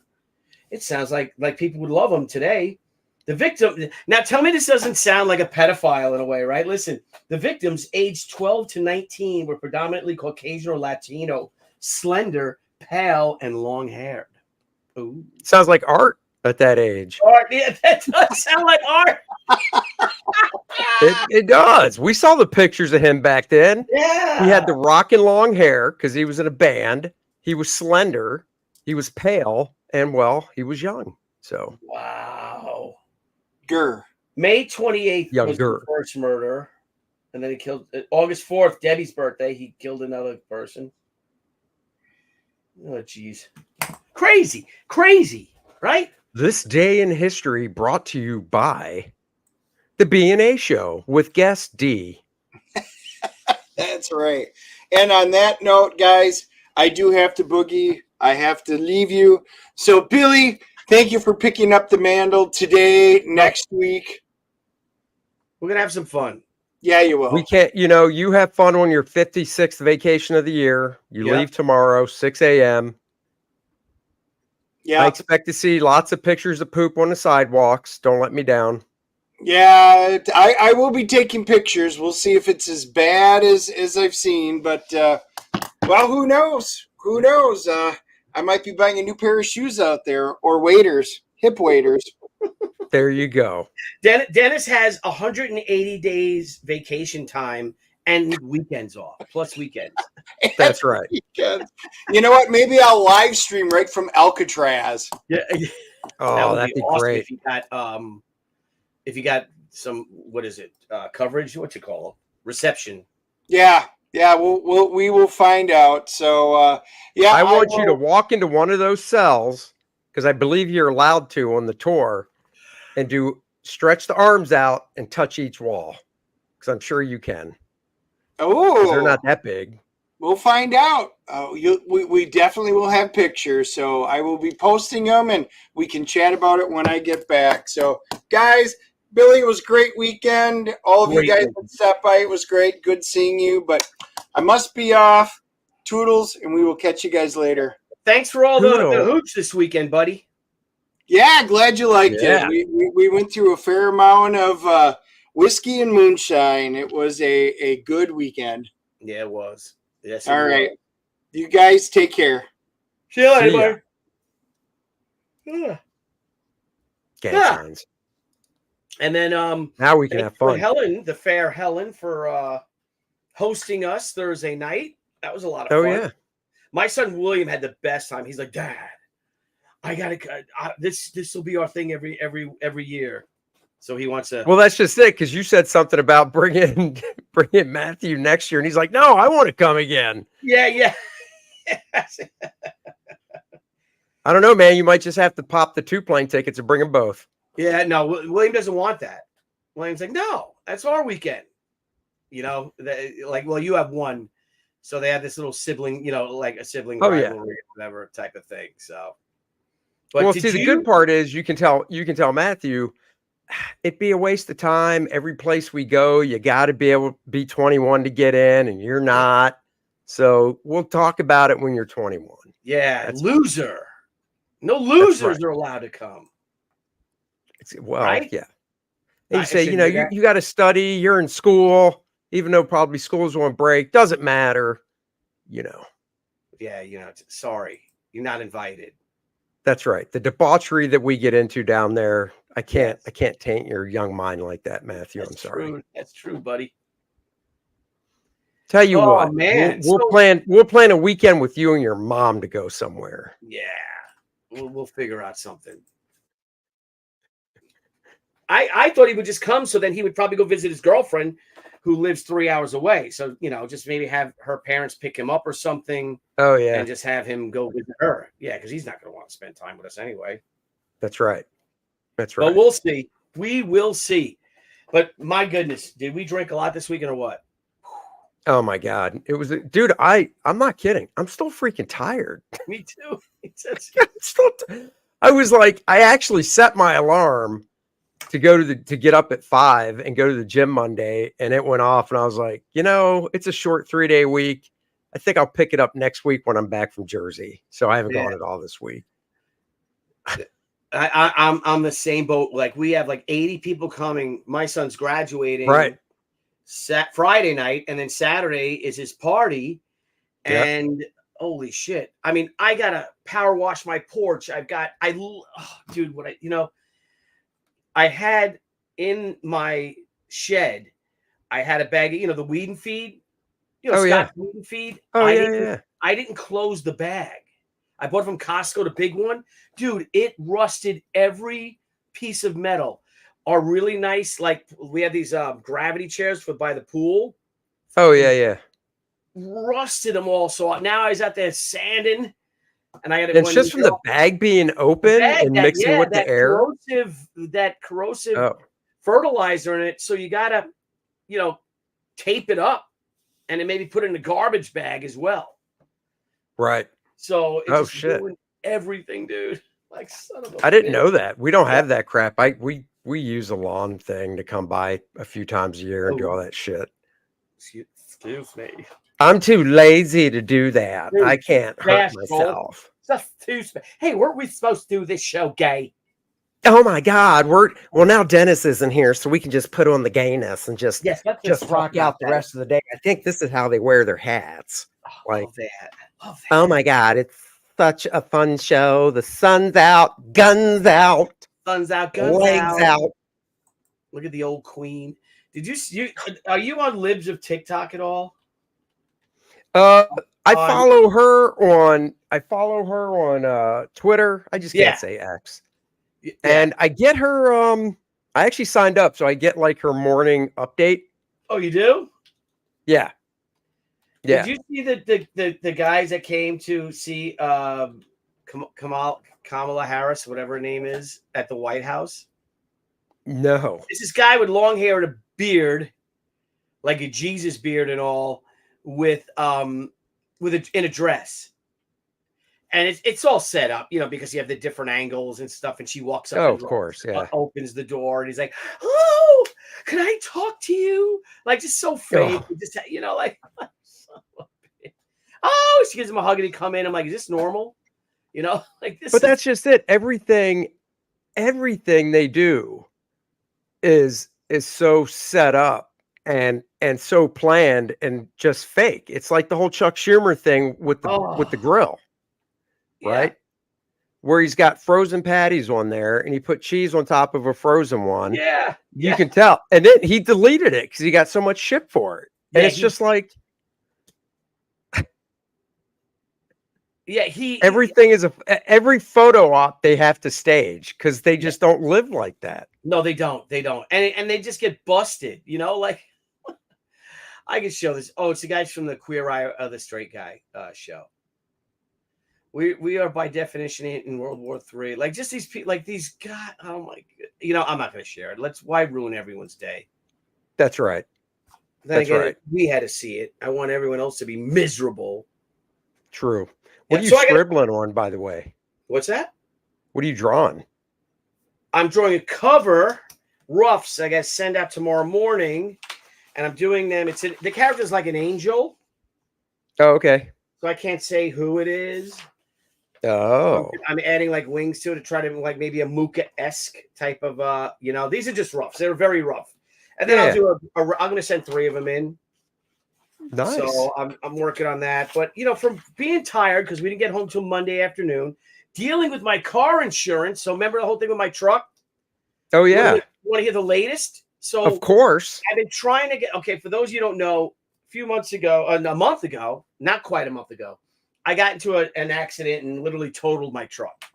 It sounds like people would love him today. The victim, now tell me this doesn't sound like a pedophile in a way, right? Listen, the victims aged 12 to 19 were predominantly Caucasian or Latino, slender, pale, and long-haired. Ooh. Sounds like Art at that age. Art, yeah, that does sound like Art. It does. We saw the pictures of him back then. Yeah. He had the rockin' long hair because he was in a band. He was slender. He was pale. And, well, he was young. So, Wow. Grr. May 28th was the younger. first murder. And then he killed August 4th, Debbie's birthday. He killed another person. Oh, geez. Crazy. Crazy. Right? This day in history brought to you by the B&A Show with guest D. That's right. And on that note, guys, I do have to boogie. I have to leave you. So, Billy, thank you for picking up the mantle today, next week. We're going to have some fun. Yeah, you will. We can't, you have fun on your 56th vacation of the year. You Yep. leave tomorrow, 6 a.m. Yeah. I expect to see lots of pictures of poop on the sidewalks. Don't let me down. Yeah, I will be taking pictures. We'll see if it's as bad as I've seen. But, well, who knows? Who knows? I might be buying a new pair of shoes out there, or waders, hip waders. There you go. Dennis has 180 days vacation time and weekends off, plus weekends. That's right. Weekends. You know what? Maybe I'll live stream right from Alcatraz. Yeah. Oh, that'd be awesome great. if you got some, what is it? Coverage? What you call it? Reception. Yeah, we will find out. So, yeah, I want you to walk into one of those cells, because I believe you're allowed to on the tour, and stretch the arms out and touch each wall, because I'm sure you can. Oh, They're not that big. We'll find out. We definitely will have pictures, so I will be posting them, and we can chat about it when I get back. So, guys, Billy, it was a great weekend. All of you guys that stopped by, it was great. Good seeing you, but I must be off. Toodles, and we will catch you guys later. Thanks for all the hooch this weekend, buddy. Yeah, glad you liked it. We went through a fair amount of whiskey and moonshine. It was a good weekend. Yeah, it was. Yes. All right. You guys take care. See you later, buddy. Signs. And then now we can have fun. Helen, the fair Helen, for hosting us Thursday night. That was a lot of fun. Oh yeah. My son William had the best time. He's like, Dad, I gotta this will be our thing every year. So he wants to. Well, that's just it, because you said something about bringing Matthew next year, and he's like, "No, I want to come again." Yeah. I don't know, man. You might just have to pop the 2 plane tickets and bring them both. Yeah, no, William doesn't want that. William's like, no, that's our weekend. Well, you have one, so they have this little sibling, like a sibling rivalry, whatever type of thing. So, but well, see, the good part is you can tell Matthew, it'd be a waste of time. Every place we go, you got to be able to be 21 to get in, and you're not. So we'll talk about it when you're 21. Yeah, that's loser. No losers are allowed to come. Well, right? Yeah. And you say, you got to study. You're in school, even though probably school's on break. Doesn't matter, Yeah, sorry, you're not invited. That's right. The debauchery that we get into down there, I can't taint your young mind like that, Matthew. I'm sorry. True. That's true, buddy. Tell you what, man, we'll plan a weekend with you and your mom to go somewhere. Yeah, we'll figure out something. I thought he would just come, so then he would probably go visit his girlfriend, who lives 3 hours away. So just maybe have her parents pick him up or something. Oh yeah, and just have him go visit her. Yeah, because he's not going to want to spend time with us anyway. That's right. That's right. But we'll see. We will see. But my goodness, did we drink a lot this weekend or what? Oh my God. It was, dude, I'm not kidding. I'm still freaking tired. Me too. I was like, I actually set my alarm to go to get up at 5 and go to the gym Monday, and it went off, and I was like, it's a short 3-day week. I think I'll pick it up next week when I'm back from Jersey. So I haven't gone at all this week. I'm the same boat. Like, we have like 80 people coming. My son's graduating right Friday night, and then Saturday is his party. And holy shit. I mean, I gotta power wash my porch. Dude, I had in my shed, I had a bag of, the weed and feed, Oh, yeah. Scotch weed and feed. Oh, yeah. I didn't close the bag. I bought it from Costco, the big one. Dude, it rusted every piece of metal. Are really nice, like we have these gravity chairs by the pool. Oh, yeah. Rusted them all. So now I was out there sanding, and I got It's just from the bag being open and mixing with the air. Corrosive fertilizer in it. So you gotta, tape it up, and then maybe put it in a garbage bag as well. Right. So it ruined everything, dude. Like, son of a I didn't bitch. know that. We don't have that crap. We use a lawn thing to come by a few times a year and do all that shit. Excuse me. I'm too lazy to do that. Dude, I can't hurt myself. That's too Hey, weren't we supposed to do this show gay? Oh my God. Well now Dennis isn't here, so we can just put on the gayness and just rock out the rest of the day. I think this is how they wear their hats. Love that. Oh my God, it's such a fun show. The sun's out, guns out. Guns out, legs out. Look at the old queen. Are you on Libs of TikTok at all? I follow her on Twitter. I just can't say X. Yeah. And I get her I actually signed up, so I get like her morning update. Oh, you do? Yeah. Yeah. Did you see the guys that came to see Kamala Harris, whatever her name is, at the White House? No. It's this guy with long hair and a beard, like a Jesus beard and all, in a dress. And it's all set up, because you have the different angles and stuff. And she walks up. Oh, of course. Yeah. Opens the door and he's like, "Oh, can I talk to you?" Like, just so fake. Oh. Just, like, oh, she gives him a hug and he come in. I'm like, is this normal? Like this. But that's just it. Everything they do is so set up and so planned and just fake. It's like the whole Chuck Schumer thing with the grill, right? Where he's got frozen patties on there and he put cheese on top of a frozen one. Yeah. You can tell. And then he deleted it because he got so much shit for it. And it's just like, everything is every photo op they have to stage because they just don't live like that. No, they don't. And they just get busted, like I can show this. Oh, it's the guys from the Queer Eye of the Straight Guy show. We are by definition in World War III. Like, just these people, like these God, oh my God. I'm not gonna share it. Why ruin everyone's day? That's right. Then again, right. We had to see it. I want everyone else to be miserable. True. What are you scribbling on, by the way? What's that? What are you drawing? I'm drawing a cover, roughs. I got to send out tomorrow morning, and I'm doing them. The character's like an angel. Oh, okay. So I can't say who it is. Oh. I'm adding like wings to it to try to like maybe a Muka-esque type of, these are just roughs. They're very rough. And then I'll do I'm going to send 3 of them in. Nice. So I'm working on that. But, from being tired, because we didn't get home till Monday afternoon, dealing with my car insurance. So remember the whole thing with my truck? Oh, yeah. You want to hear the latest? So of course. I've been trying to get, for those of you who don't know, a month ago, not quite a month ago, I got into an accident and literally totaled my truck.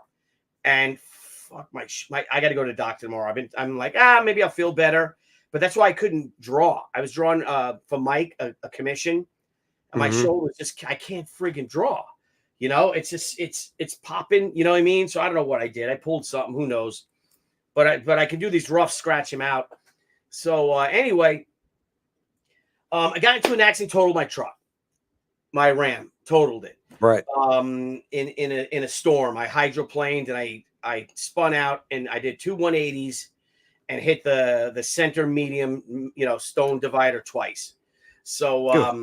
And fuck my I got to go to the doctor tomorrow. I'm like, maybe I'll feel better. But that's why I couldn't draw. I was drawing for Mike a commission, and my shoulders I can't friggin' draw. It's just it's popping. You know what I mean? So I don't know what I did. I pulled something. Who knows? But I can do these rough, scratch them out. So anyway, I got into an accident, totaled my truck, my Ram, totaled it. Right. In a storm, I hydroplaned and I spun out and I did 2 180s. And hit the center medium, stone divider twice. So,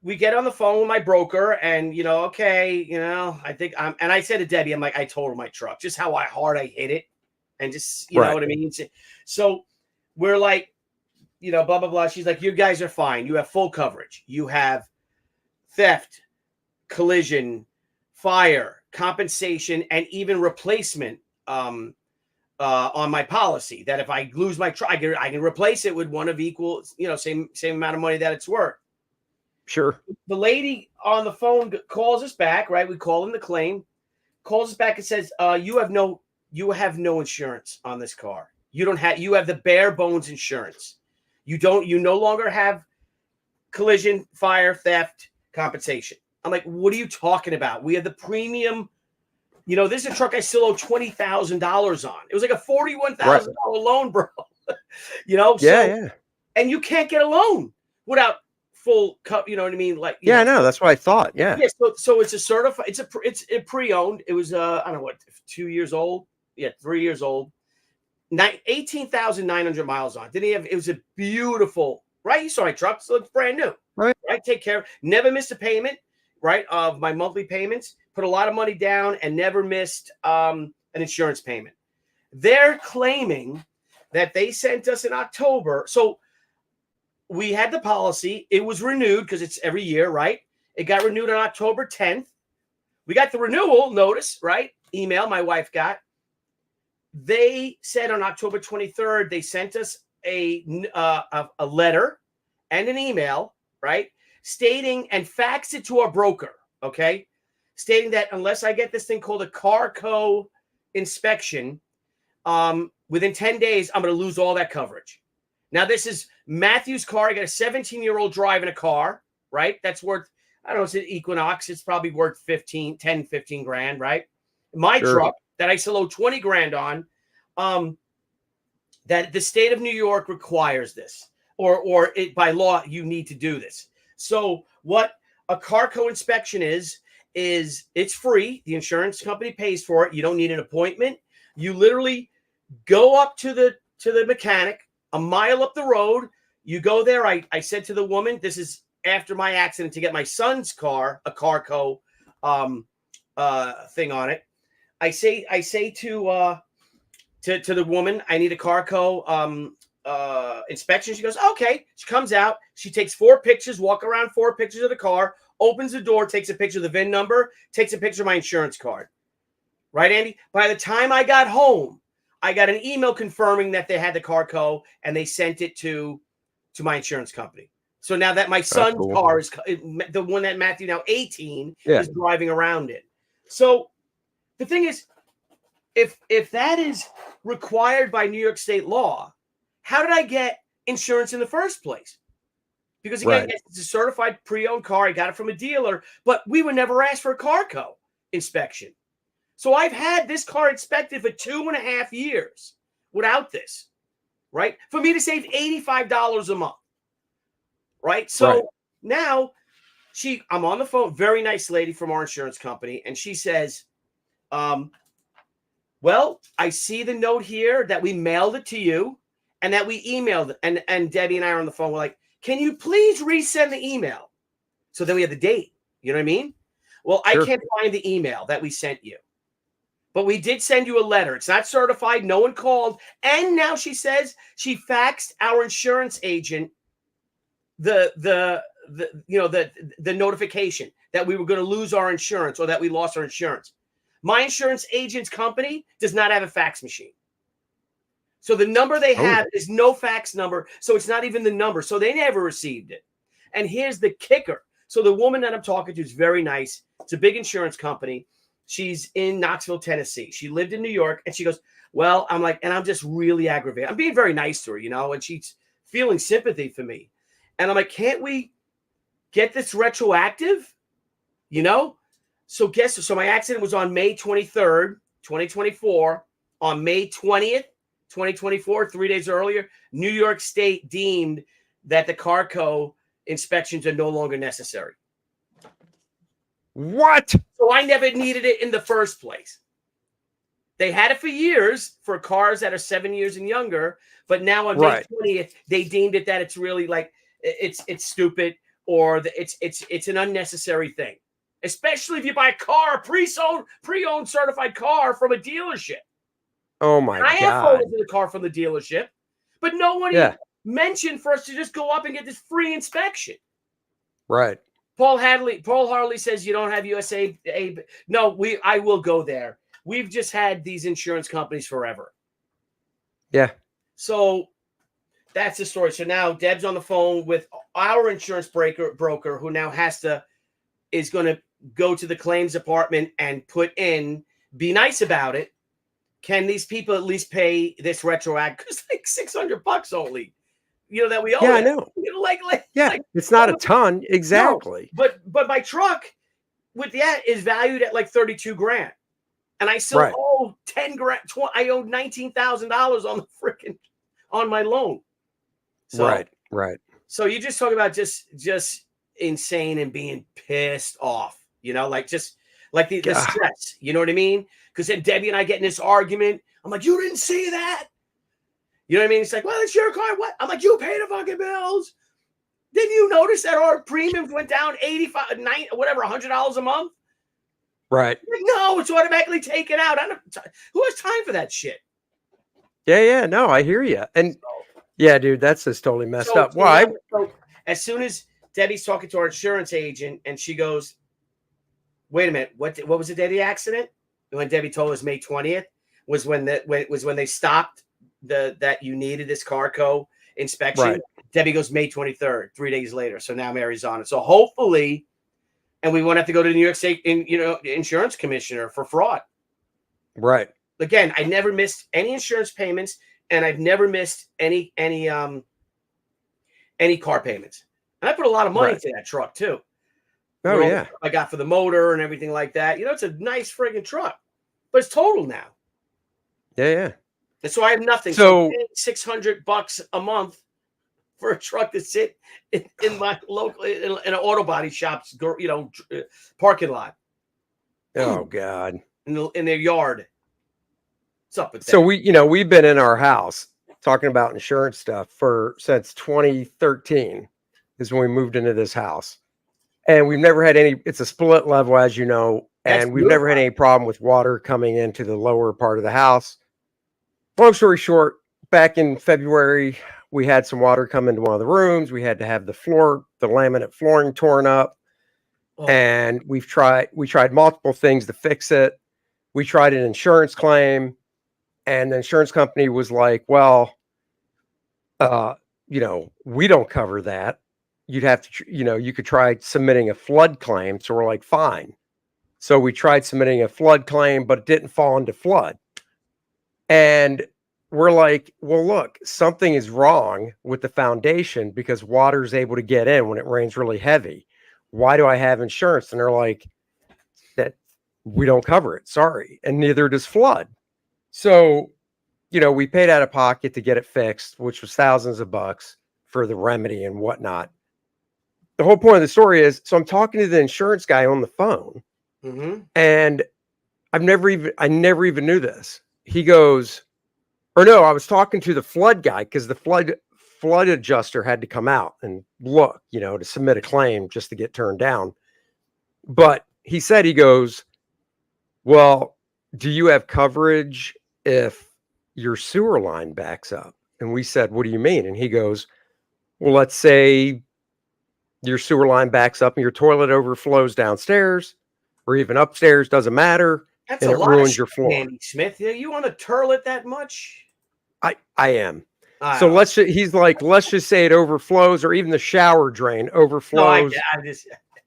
we get on the phone with my broker and, I think and I said to Debbie, I'm like, I totaled my truck, just how hard I hit it. And just, you know what I mean? So we're like, blah, blah, blah. She's like, you guys are fine. You have full coverage. You have theft, collision, fire, compensation, and even replacement on my policy. That if I lose my truck, I can replace it with one of equal, same amount of money that it's worth. Sure. The lady on the phone calls us back, right? We call in the claim, calls us back and says, you have no insurance on this car. You have the bare bones insurance. You no longer have collision, fire, theft, compensation. I'm like, what are you talking about? We have the premium. This is a truck I still owe $20,000 on. It was like a $41,000 loan, bro. Yeah. And you can't get a loan without full cup. You know what I mean? Like, I know. That's what I thought. Yeah. Yeah. So it's a certified. It's a pre-owned. It was I don't know what, 2 years old. Yeah, 3 years old. 18,900 miles on. It was a beautiful, right? You saw my truck, so it's brand new. Right. Take care of. Never missed a payment. Right, of my monthly payments, put a lot of money down and never missed an insurance payment. They're claiming that they sent us in October. So we had the policy. It was renewed because it's every year, right? It got renewed on October 10th. We got the renewal notice, right? Email my wife got. They said on October 23rd, they sent us a letter and an email, right? Stating and faxed it to our broker, okay? Stating that unless I get this thing called a KOR inspection, within 10 days, I'm going to lose all that coverage. Now, this is Matthew's car. I got a 17-year-old driving a car, right? That's worth, I don't know, it's an Equinox. It's probably worth 10, 15 grand, right? My truck that I still owe 20 grand on, that the state of New York requires this, or it by law, you need to do this. So what a KOR inspection is it's free. The insurance company pays for it. You don't need an appointment. You literally go up to the mechanic a mile up the road. You go there. I said to the woman, this is after my accident, to get my son's car, a KOR thing on it. I say to the woman, I need a KOR inspection. She goes, okay. She comes out. She takes 4 pictures, walk around 4 pictures of the car, opens the door, takes a picture of the VIN number, takes a picture of my insurance card. Right, Andy? By the time I got home, I got an email confirming that they had the KOR and they sent it to my insurance company. So now that my son's car is the one that Matthew, now 18, is driving around in. So the thing is, if that is required by New York State law, how did I get insurance in the first place? Because again, it's a certified pre-owned car. I got it from a dealer, but we would never ask for a KOR inspection. So I've had this car inspected for 2.5 years without this, right? For me to save $85 a month, right? So now I'm on the phone, very nice lady from our insurance company, and she says, well, I see the note here that we mailed it to you and that we emailed it. And Debbie and I are on the phone. We're like, can you please resend the email? So then we have the date. You know what I mean? Well, I can't find the email that we sent you. But we did send you a letter. It's not certified. No one called. And now she says she faxed our insurance agent the notification that we were going to lose our insurance or that we lost our insurance. My insurance agent's company does not have a fax machine. So the number they have is no fax number. So it's not even the number. So they never received it. And here's the kicker. So the woman that I'm talking to is very nice. It's a big insurance company. She's in Knoxville, Tennessee. She lived in New York. And she goes, well, I'm like, and I'm just really aggravated. I'm being very nice to her, and she's feeling sympathy for me. And I'm like, can't we get this retroactive? So my accident was on May 23rd, 2024. On May 20th, 2024, 3 days earlier, New York State deemed that the KOR inspections are no longer necessary. What? So I never needed it in the first place. They had it for years for cars that are 7 years and younger, but now on May 20th, they deemed it that it's really like it's stupid or it's an unnecessary thing. Especially if you buy a car, pre-owned certified car from a dealership. Oh my God. I have photos of the car from the dealership, but no one even mentioned for us to just go up and get this free inspection. Right. Paul Harley says you don't have USA. No, I will go there. We've just had these insurance companies forever. Yeah. So that's the story. So now Deb's on the phone with our insurance broker who now is going to go to the claims department and be nice about it. Can these people at least pay this retroact? Because like $600 only, that we owe. Yeah, I know. It's not a ton. Exactly. No, but my truck with that is valued at like $32,000. And I still owe $10,000. I owe $19,000 on my loan. So, right. So you just talk about just insane and being pissed off, like just like the stress, you know what I mean? Because then Debbie and I get in this argument. I'm like, you didn't see that. You know what I mean? It's like, well, it's your car. What? I'm like, you pay the fucking bills. Didn't you notice that our premiums went down $85, $90, whatever, $100 a month? Right. Like, no, it's automatically taken out. Who has time for that shit? Yeah. No, I hear you. And yeah, dude, that's just totally messed up. Why? So as soon as Debbie's talking to our insurance agent and she goes, wait a minute, what was the day of the accident? And when Debbie told us May 20th was when they stopped that you needed this Carco inspection. Right. Debbie goes May 23rd, 3 days later. So now Mary's on it. So hopefully, and we won't have to go to the New York State insurance commissioner for fraud. Right. Again, I never missed any insurance payments, and I've never missed any car payments. And I put a lot of money into that truck too. Oh, yeah. I got for the motor and everything like that. It's a nice friggin' truck, but it's total now. Yeah. And so I have nothing. So $600 a month for a truck to sit in my local in an auto body shop's parking lot. Oh God. In their yard. What's up with that? So we've been in our house talking about insurance stuff since 2013 is when we moved into this house. And we've never had it's a split level, as you know, and we've never had any problem with water coming into the lower part of the house. Long story short, back in February, we had some water come into one of the rooms. We had to have the laminate flooring torn up. Oh. And we tried multiple things to fix it. We tried an insurance claim, and the insurance company was like, well, we don't cover that. You'd have to, you could try submitting a flood claim. So we're like, fine. So we tried submitting a flood claim, but it didn't fall into flood. And we're like, well, look, something is wrong with the foundation because water is able to get in when it rains really heavy. Why do I have insurance? And they're like, that we don't cover it. Sorry. And neither does flood. So, we paid out of pocket to get it fixed, which was thousands of bucks for the remedy and whatnot. The whole point of the story is, so I'm talking to the insurance guy on the phone, and I never even knew this. He goes, or no, I was talking to the flood guy because the flood adjuster had to come out and look, to submit a claim just to get turned down. But he goes, well, do you have coverage if your sewer line backs up? And we said, what do you mean? And he goes, well, let's say your sewer line backs up and your toilet overflows downstairs or even upstairs, doesn't matter. That's and a it lot ruins of your floor. Andy Smith. You want to turlet that much? I am. So let's just say it overflows, or even the shower drain overflows. No,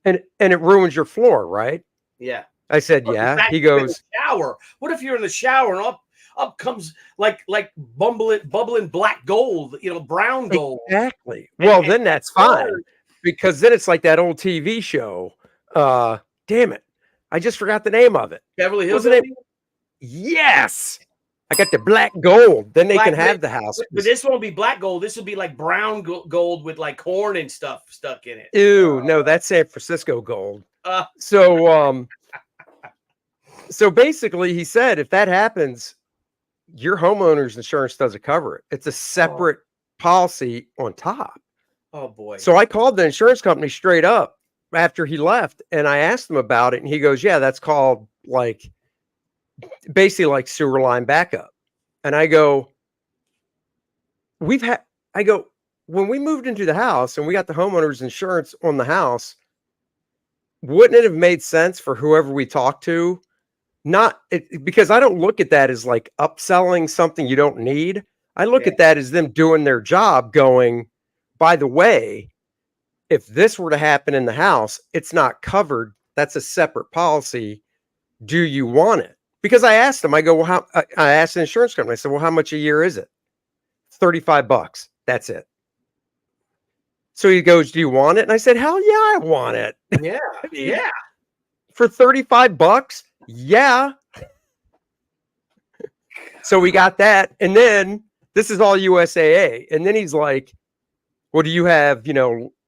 and it ruins your floor, right? Yeah. I said, yeah. He goes, shower. What if you're in the shower and up comes like bubbling black gold, brown gold. Exactly. Well, then that's fine, because then it's like that old TV show. Damn it. I just forgot the name of it. Beverly Hills. Yes. I got the black gold. Then they can have the house. But this won't be black gold. This will be like brown gold with like corn and stuff stuck in it. Ew, no, that's San Francisco gold. So basically he said, if that happens, your homeowner's insurance doesn't cover it. It's a separate policy on top. Oh boy. So I called the insurance company straight up after he left, and I asked him about it, and he goes, yeah, that's called basically like sewer line backup. And I go, when we moved into the house and we got the homeowner's insurance on the house, wouldn't it have made sense for whoever we talked to? Because I don't look at that as like upselling something you don't need. I look at that as them doing their job going, by the way, if this were to happen in the house, it's not covered. That's a separate policy. Do you want it? Because I asked them, I go, well, I asked the insurance company, I said, well, how much a year is it? $35. That's it. So he goes, do you want it? And I said, hell yeah, I want it. Yeah. I mean, Yeah. For $35? Yeah. So we got that. And then this is all USAA. And then he's like, well, do you have,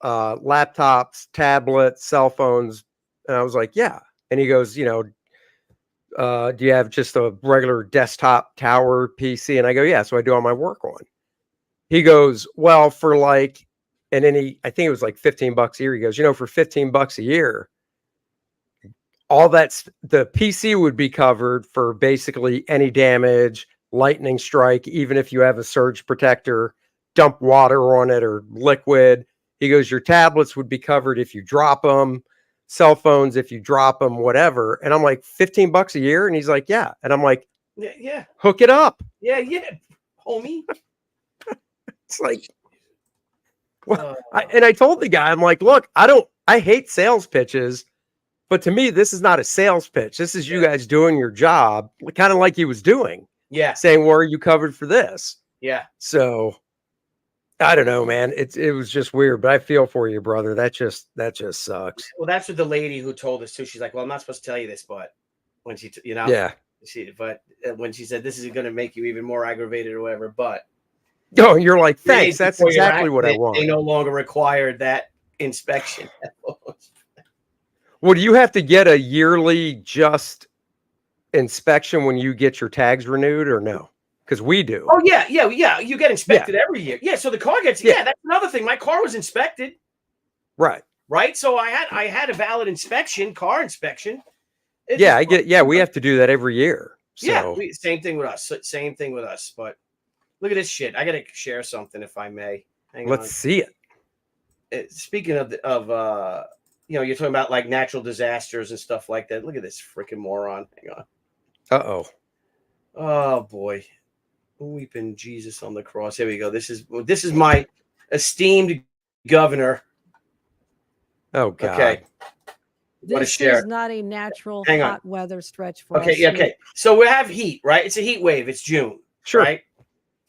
laptops, tablets, cell phones? And I was like, yeah. And he goes, do you have just a regular desktop tower PC? And I go, yeah. So I do all my work on. He goes, well, for like, and then I think it was like $15 a year. He goes, for $15 a year, all that's the PC would be covered for basically any damage, lightning strike, even if you have a surge protector, dump water on it or liquid. He goes, your tablets would be covered if you drop them, cell phones if you drop them, whatever. And I'm like, $15 a year? And he's like, yeah. And I'm like, yeah. Hook it up. Yeah, homie. It's like, well, I told the guy, I'm like, look, I hate sales pitches. But to me, this is not a sales pitch. This is you guys doing your job, kind of like he was doing. Yeah. Saying, well, are you covered for this? Yeah. So I don't know, man. It was just weird, but I feel for you, brother. That just sucks. Well, that's what the lady who told us too. She's like, well, I'm not supposed to tell you this, but when she, yeah. But when she said, this is going to make you even more aggravated or whatever, but. Oh, you're like, thanks. That's exactly what I want. They no longer required that inspection. Well, do you have to get a yearly just inspection when you get your tags renewed or no? Because we do. Oh, yeah. You get inspected every year. Yeah, so the car gets, that's another thing. My car was inspected. Right. So I had a valid inspection, car inspection. We have to do that every year. So. Yeah, same thing with us. But look at this shit. I got to share something if I may. Let's see it. Speaking of you're talking about like natural disasters and stuff like that. Look at this freaking moron. Hang on. Uh-oh. Oh boy. Weeping Jesus on the cross. Here we go. This is my esteemed governor. Oh God. Okay. This is not a natural hot weather stretch for us. Okay. So we have heat, right? It's a heat wave. It's June. Sure. Right?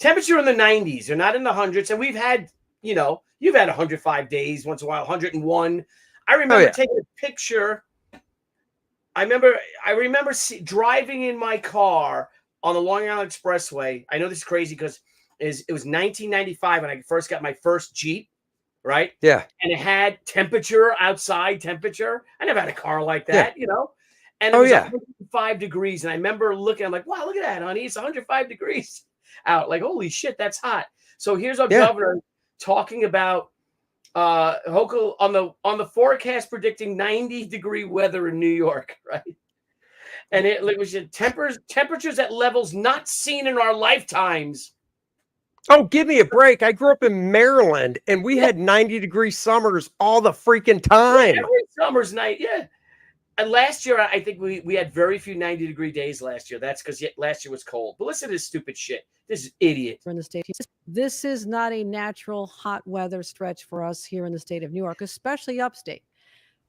Temperature in the 90s. They're not in the hundreds. And we've had, you've had 105 days once in a while, 101. I remember taking a picture. I remember driving in my car on the Long Island Expressway. I know this is crazy because it was 1995 when I first got my first Jeep, right? Yeah. And it had outside temperature. I never had a car like that, And it was 105 degrees. And I remember looking, I'm like, wow, look at that, honey. It's 105 degrees out. Like, holy shit, that's hot. So here's our governor talking about Hochul on the forecast predicting 90-degree weather in New York, right? And it was temperatures at levels not seen in our lifetimes. Oh, give me a break. I grew up in Maryland and we had 90-degree summers all the freaking time. Every summer's night, yeah. And last year, I think we had very few 90-degree days last year. That's because last year was cold. But listen to this stupid shit. This is idiot. In the state. This is not a natural hot weather stretch for us here in the state of New York, especially upstate.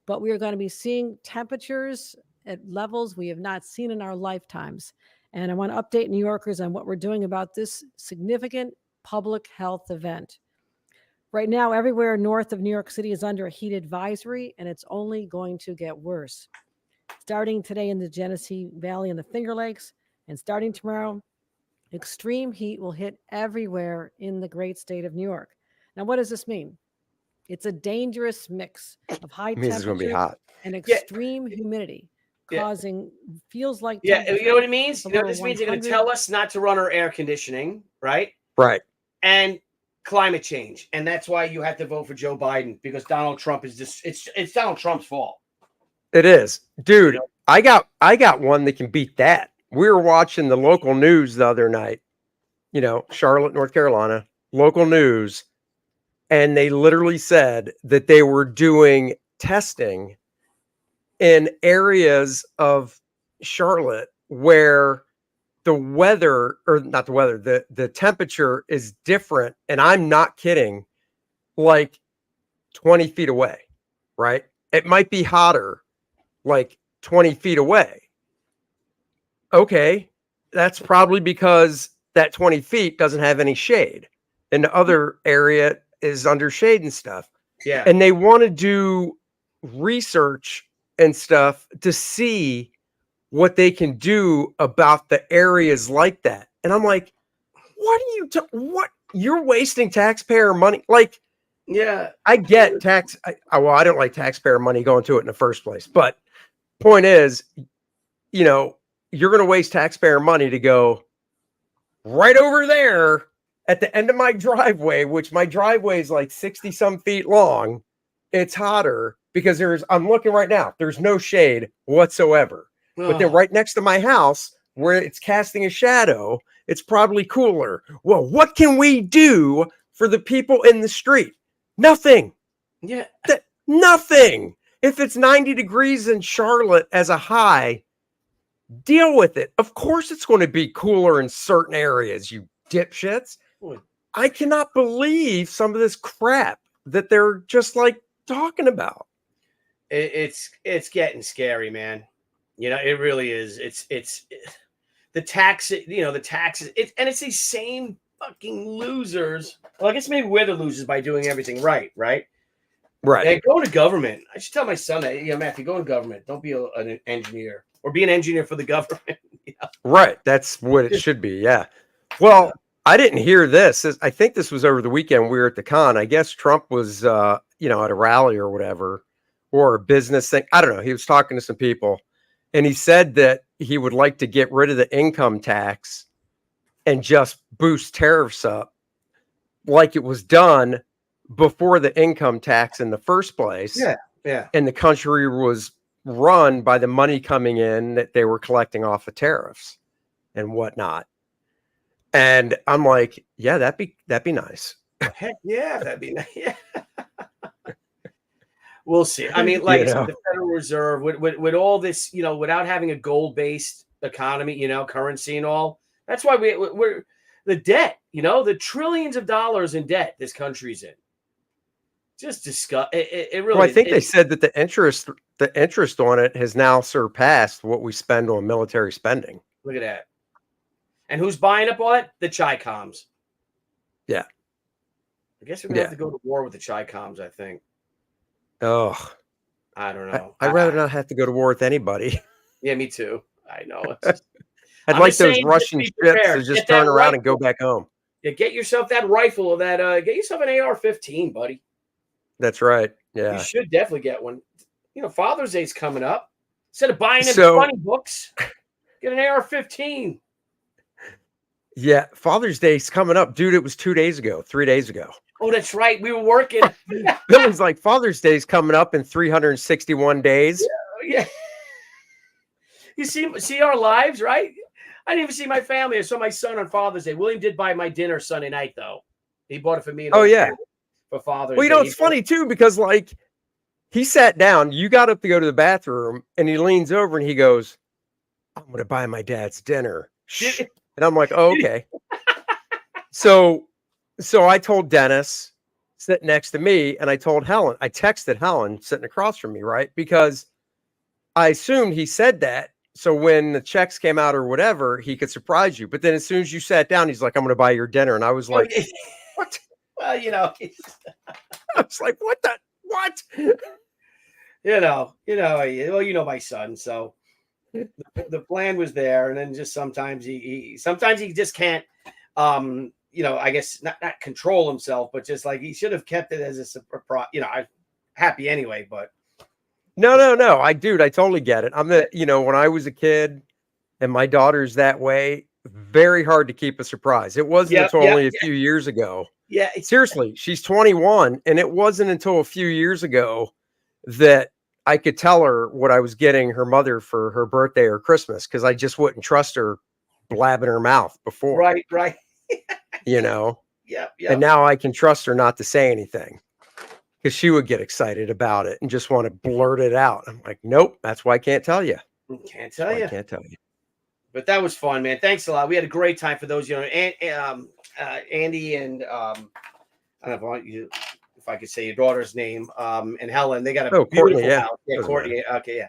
But we are going to be seeing temperatures at levels we have not seen in our lifetimes. And I want to update New Yorkers on what we're doing about this significant public health event. Right now, everywhere north of New York City is under a heat advisory, and it's only going to get worse. Starting today in the Genesee Valley and the Finger Lakes, and starting tomorrow, extreme heat will hit everywhere in the great state of New York. Now, what does this mean? It's a dangerous mix of high temperature and extreme humidity, causing feels like you know what it means? You know what this means? They're going to tell us not to run our air conditioning, right? Right. And climate change, and that's why you have to vote for Joe Biden, because Donald Trump is just it's Donald Trump's fault. It is, dude. I got one that can beat that. We were watching the local news the other night, Charlotte, North Carolina, local news, and they literally said that they were doing testing in areas of Charlotte where the weather, or not the weather, the temperature is different. And I'm not kidding, like 20 feet away, right? It might be hotter like 20 feet away. Okay. That's probably because that 20 feet doesn't have any shade and the other area is under shade and stuff. Yeah. And they want to do research and stuff to see what they can do about the areas like that. And I'm like, what are you what you're wasting taxpayer money? Like, Yeah. I get tax. Well, I don't like taxpayer money going to it in the first place. But point is, you know, you're going to waste taxpayer money to go right over there at the end of my driveway, which my driveway is like 60 some feet long. It's hotter because I'm looking right now. There's no shade whatsoever. But then right next to my house, where it's casting a shadow, it's probably cooler. Well, what can we do for the people in the street? Nothing. Yeah. Nothing. If it's 90 degrees in Charlotte as a high, deal with it. Of course it's going to be cooler in certain areas, you dipshits. I cannot believe some of this crap that they're just like talking about. It's getting scary, man. You know, it really is. It's the tax, you know, the taxes. And it's these same fucking losers. Well, I guess maybe we're the losers by doing everything right, right? Right. And go to government. I should tell my son that, you know, Matthew, go to government. Don't be an engineer or be an engineer for the government. You know? Right. That's what it should be. Yeah. Well, I didn't hear this. I think this was over the weekend. We were at the con. I guess Trump was, you know, at a rally or whatever, or a business thing. I don't know. He was talking to some people. And he said that he would like to get rid of the income tax and just boost tariffs up like it was done before the income tax in the first place. Yeah. Yeah. And the country was run by the money coming in that they were collecting off of tariffs and whatnot. And I'm like, yeah, that'd be nice. Heck yeah, that'd be nice. Yeah. We'll see. I mean, like I said, the Federal Reserve with all this, you know, without having a gold-based economy, you know, currency and all. That's why we're the debt, you know, the trillions of dollars in debt this country's in. Just discuss it really. Well, I think they said that the interest on it has now surpassed what we spend on military spending. Look at that. And who's buying up all that? The Chi-Coms. Yeah. I guess we're gonna have to go to war with the Chi-Coms, I think. Oh, I don't know. I'd rather not have to go to war with anybody. Yeah, me too. I know. Just, I'd like those Russian ships to just turn around and go back home. Yeah, get yourself that rifle or that. Get yourself an AR-15, buddy. That's right. Yeah, you should definitely get one. You know, Father's Day's coming up. Instead of buying them funny books, get an AR-15. Yeah, Father's Day's coming up, dude. It was 3 days ago. Oh, that's right. We were working. Billy's like, Father's Day's coming up in 361 days. Yeah. You see our lives, right? I didn't even see my family. I saw my son on Father's Day. William did buy my dinner Sunday night, though. He bought it for me. And for Father's Day. Well, you know, it's funny, too, because, like, he sat down. You got up to go to the bathroom, and he leans over, and he goes, I'm going to buy my dad's dinner. And I'm like, oh, okay. So I told Dennis, sitting next to me, and I told Helen, I texted Helen sitting across from me, right? Because I assumed he said that. So when the checks came out or whatever, he could surprise you. But then as soon as you sat down, he's like, I'm going to buy your dinner. And I was like, what? Well, you know, I was like, what? Well, you know my son. So the plan was there. And then just sometimes he just can't, you know, I guess not control himself, but just like he should have kept it as a surprise. You know, I'm happy anyway, but. No. I totally get it. When I was a kid and my daughter's that way, very hard to keep a surprise. It wasn't until only a few years ago. Yeah. Seriously, she's 21. And it wasn't until a few years ago that I could tell her what I was getting her mother for her birthday or Christmas, because I just wouldn't trust her blabbing her mouth before. Right. You know? Yeah. And now I can trust her not to say anything. because she would get excited about it and just want to blurt it out. I'm like, nope, that's why I can't tell you. Can't That's tell why you. I can't tell you. But that was fun, man. Thanks a lot. We had a great time for those, Andy and I don't know if I could say your daughter's name, and Helen. They got a beautiful Courtney, yeah. house. Yeah, Doesn't Courtney. Okay,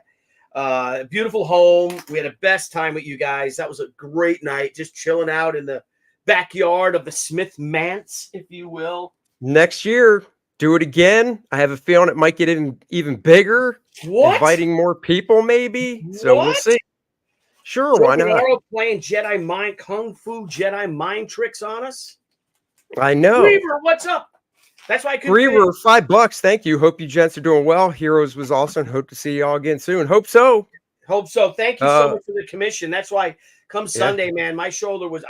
yeah. Beautiful home. We had a best time with you guys. That was a great night, just chilling out in the backyard of the Smith Manse, if you will. Next year, do it again. I have a feeling it might get even bigger. What? Inviting more people, maybe. So we'll see. Sure, why not? Playing Kung Fu Jedi mind tricks on us. I know. Reaver, what's up? That's why I couldn't. Reaver, $5. Thank you. Hope you gents are doing well. Heroes was awesome. Hope to see y'all again soon. Hope so. Hope so. Thank you so much for the commission. That's why come Sunday, man, my shoulder was.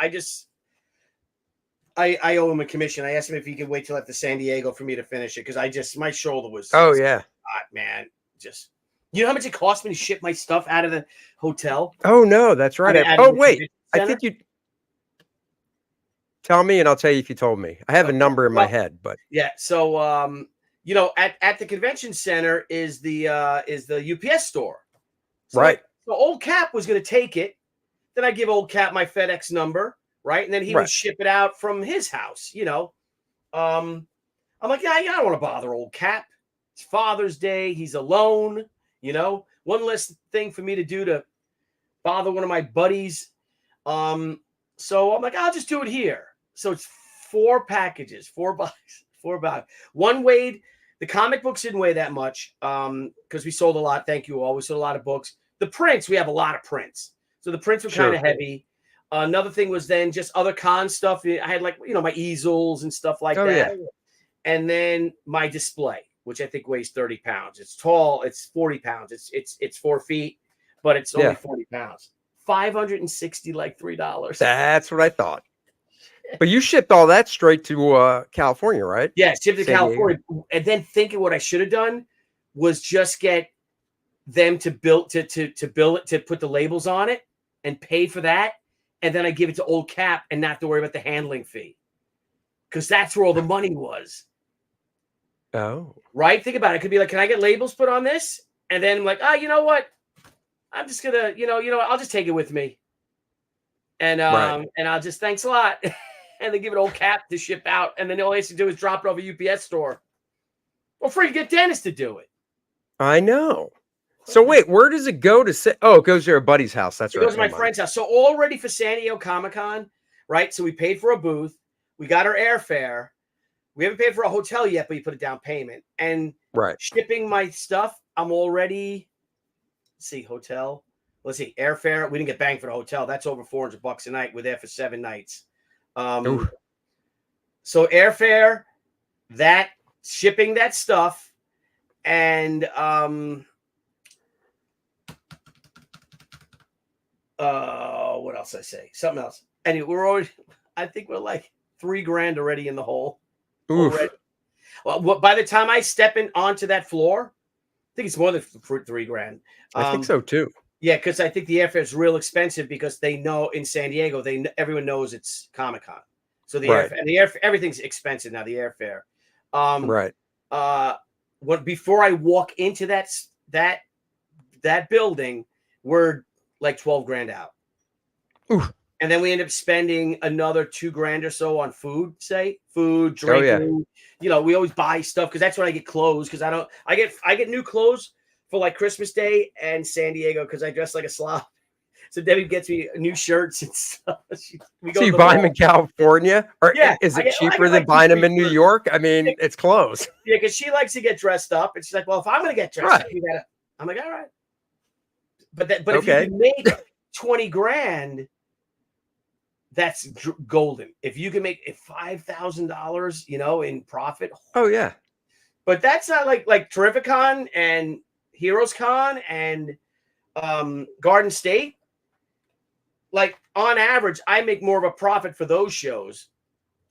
I owe him a commission. I asked him if he could wait till after San Diego for me to finish it because my shoulder was. Oh yeah, hot, man. Just you know how much it cost me to ship my stuff out of the hotel? Oh no, that's right. Wait, I think you tell me and I'll tell you if you told me. I have a number in my head, but yeah. So at the convention center is the UPS store. So, right. So Old Cap was going to take it. Then I give Old Cap my FedEx number, right? And then he would ship it out from his house, I'm like, yeah, I don't want to bother Old Cap. It's Father's Day. He's alone, One less thing for me to do to bother one of my buddies. So I'm like, I'll just do it here. So it's 4 packages, 4 boxes, 4 boxes. One weighed, the comic books didn't weigh that much because we sold a lot. Thank you all. We sold a lot of books. The prints, we have a lot of prints. So the prints were kind of heavy. Another thing was then just other con stuff. I had my easels and stuff like that. Yeah. And then my display, which I think weighs 30 pounds. It's tall. It's 40 pounds. It's 4 feet, but it's only 40 pounds. $560, like $3. That's what I thought. But you shipped all that straight to California, right? Yeah, shipped to California. And then thinking what I should have done was just get them to build it, to put the labels on it and pay for that. And then I give it to Old Cap and not to worry about the handling fee. Because that's where all the money was. Oh. Right? Think about it. It could be like, can I get labels put on this? And then I'm like, you know what? I'm just gonna, I'll just take it with me. And and I'll just thanks a lot. And then give it Old Cap to ship out. And then all he has to do is drop it off a UPS store. Or free get Dennis to do it. I know. So wait, where does it go to say? Oh, it goes to your buddy's house. That's right. It goes to my friend's house. So all ready for San Diego Comic-Con, right? So we paid for a booth. We got our airfare. We haven't paid for a hotel yet, but you put a down payment. And shipping my stuff, I'm already, let's see, hotel. Let's see, airfare. We didn't get banged for the hotel. That's over $400 a night. We're there for 7 nights. So airfare, that shipping that stuff, and what else I say? Something else. Anyway, I think we're like $3,000 already in the hole. Already. Well, by the time I step onto that floor, I think it's more than $3,000. I think so too. Yeah, because I think the airfare is real expensive because they know in San Diego, everyone knows it's Comic-Con. So the airfare, everything's expensive now. The airfare. Before I walk into that building, we're like $12,000 out. Oof. And then we end up spending another $2,000 or so on food, drinking. We always buy stuff because that's when I get clothes because I get new clothes for like Christmas Day and San Diego because I dress like a slob. So Debbie gets me new shirts and stuff. So you buy them in California? Or is it cheaper than buying them in New York? I mean, it's close. Yeah, because she likes to get dressed up. And she's like, well, if I'm going to get dressed up, I'm like, all right. But if you can make $20,000, that's golden. If you can make $5,000, in profit. Oh yeah. But that's not like Terrificon and Heroes Con and Garden State. Like on average, I make more of a profit for those shows.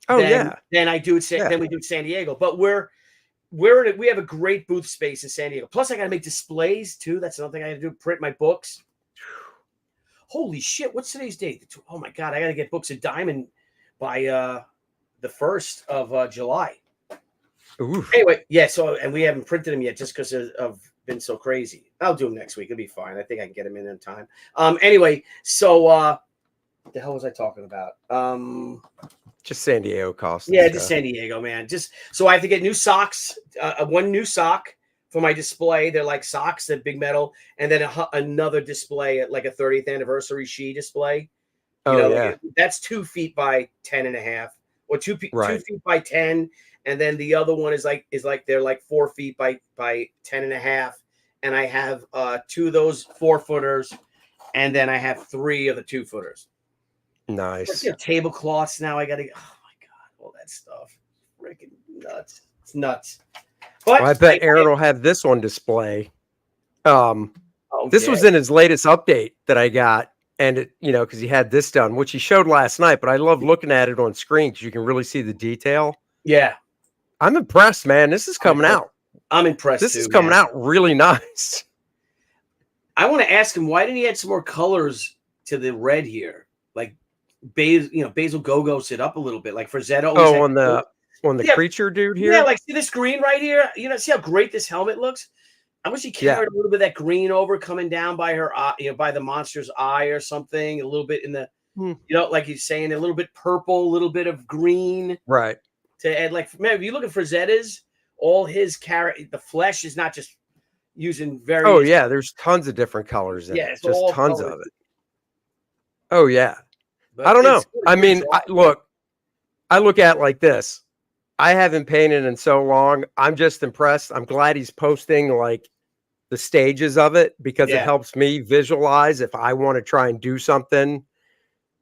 Than I do than we do at San Diego. But we have a great booth space in San Diego. Plus, I got to make displays too. That's another thing I got to do. Print my books. Holy shit! What's today's date? Oh my god! I got to get books at Diamond by the 1st of July. Ooh. Anyway, yeah. So, and we haven't printed them yet just because of been so crazy. I'll do them next week. It'll be fine. I think I can get them in time. Anyway, so what the hell was I talking about? Just San Diego cost. Yeah, just San Diego, man. Just so I have to get new socks. One new sock for my display. They're like socks, that big metal, and then another display at like a 30th anniversary She display. You know, yeah. That's 2 feet by 10.5, or 2 feet by 10, and then the other one is like they're like 4 feet by 10.5, and I have 2 of those 4-footers, and then I have 3 of the 2-footers. Nice. Tablecloths now. I gotta. Oh my god, all that stuff, freaking nuts! It's nuts. But I bet Aaron will have this on display. This was in his latest update that I got. And it, because he had this done, which he showed last night, but I love looking at it on screen because you can really see the detail. Yeah. I'm impressed, man. This is coming out. I'm impressed. This is coming out really nice. I want to ask him, why didn't he add some more colors to the red here? Like Basil Gogos it up a little bit, like for Zeta. Oh, on the creature dude here? Yeah, like see this green right here? See how great this helmet looks? I wish he carried a little bit of that green over coming down by her eye, by the monster's eye or something. A little bit in the, like he's saying, a little bit purple, a little bit of green. Right. To add, like, man, if you look at Frazetta's, all his the flesh is not just using various. Oh, yeah. There's tons of different colors in it. Just tons of it. Oh, yeah. But I don't know. I mean, I look at it like this. I haven't painted in so long. I'm just impressed. I'm glad he's posting like the stages of it because it helps me visualize if I want to try and do something.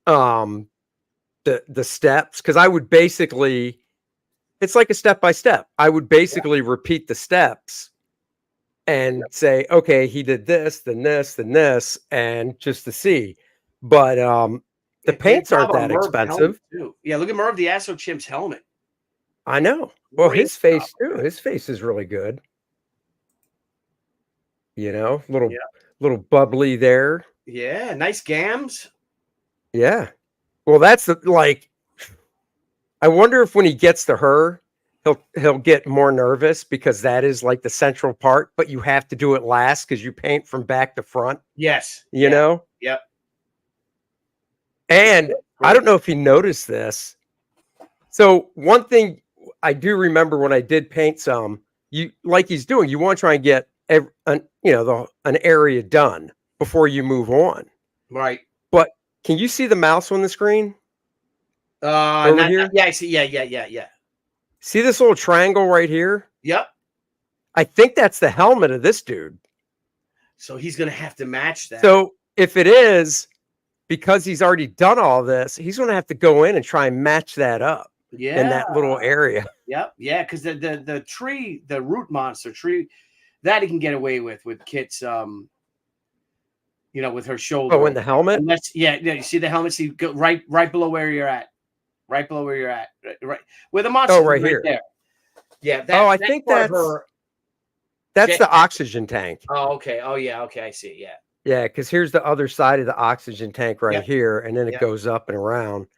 The steps, because I would basically, it's like a step by step. I would basically repeat the steps and say, okay, he did this, then this, then this, and just to see. But the paints aren't that expensive. Yeah, look at Merv the Astro Chimp's helmet. I know. Well, his face too. His face is really good. Little bubbly there. Yeah, nice gams. Yeah. Well, that's I wonder if when he gets to her, he'll get more nervous because that is like the central part, but you have to do it last because you paint from back to front. Yes. You know? Yep. And I don't know if he noticed this. So one thing I do remember when I did paint some, you like he's doing, you want to try and get an area done before you move on. Right. But can you see the mouse on the screen? Here? Yeah, I see. Yeah. See this little triangle right here? Yep. I think that's the helmet of this dude. So he's going to have to match that. So if it is, because he's already done all this, he's going to have to go in and try and match that up. Yeah, in that little area. Yep, yeah, because the tree, the root monster tree, that he can get away with Kit's, with her shoulder. Oh, in the helmet. You see the helmet. See, go right below where you're at, right where the monster. Oh, right here. There. Yeah. I think that's the oxygen tank. Oh, okay. Oh, yeah. Okay, I see. Yeah. Yeah, because here's the other side of the oxygen tank right here, and then it goes up and around.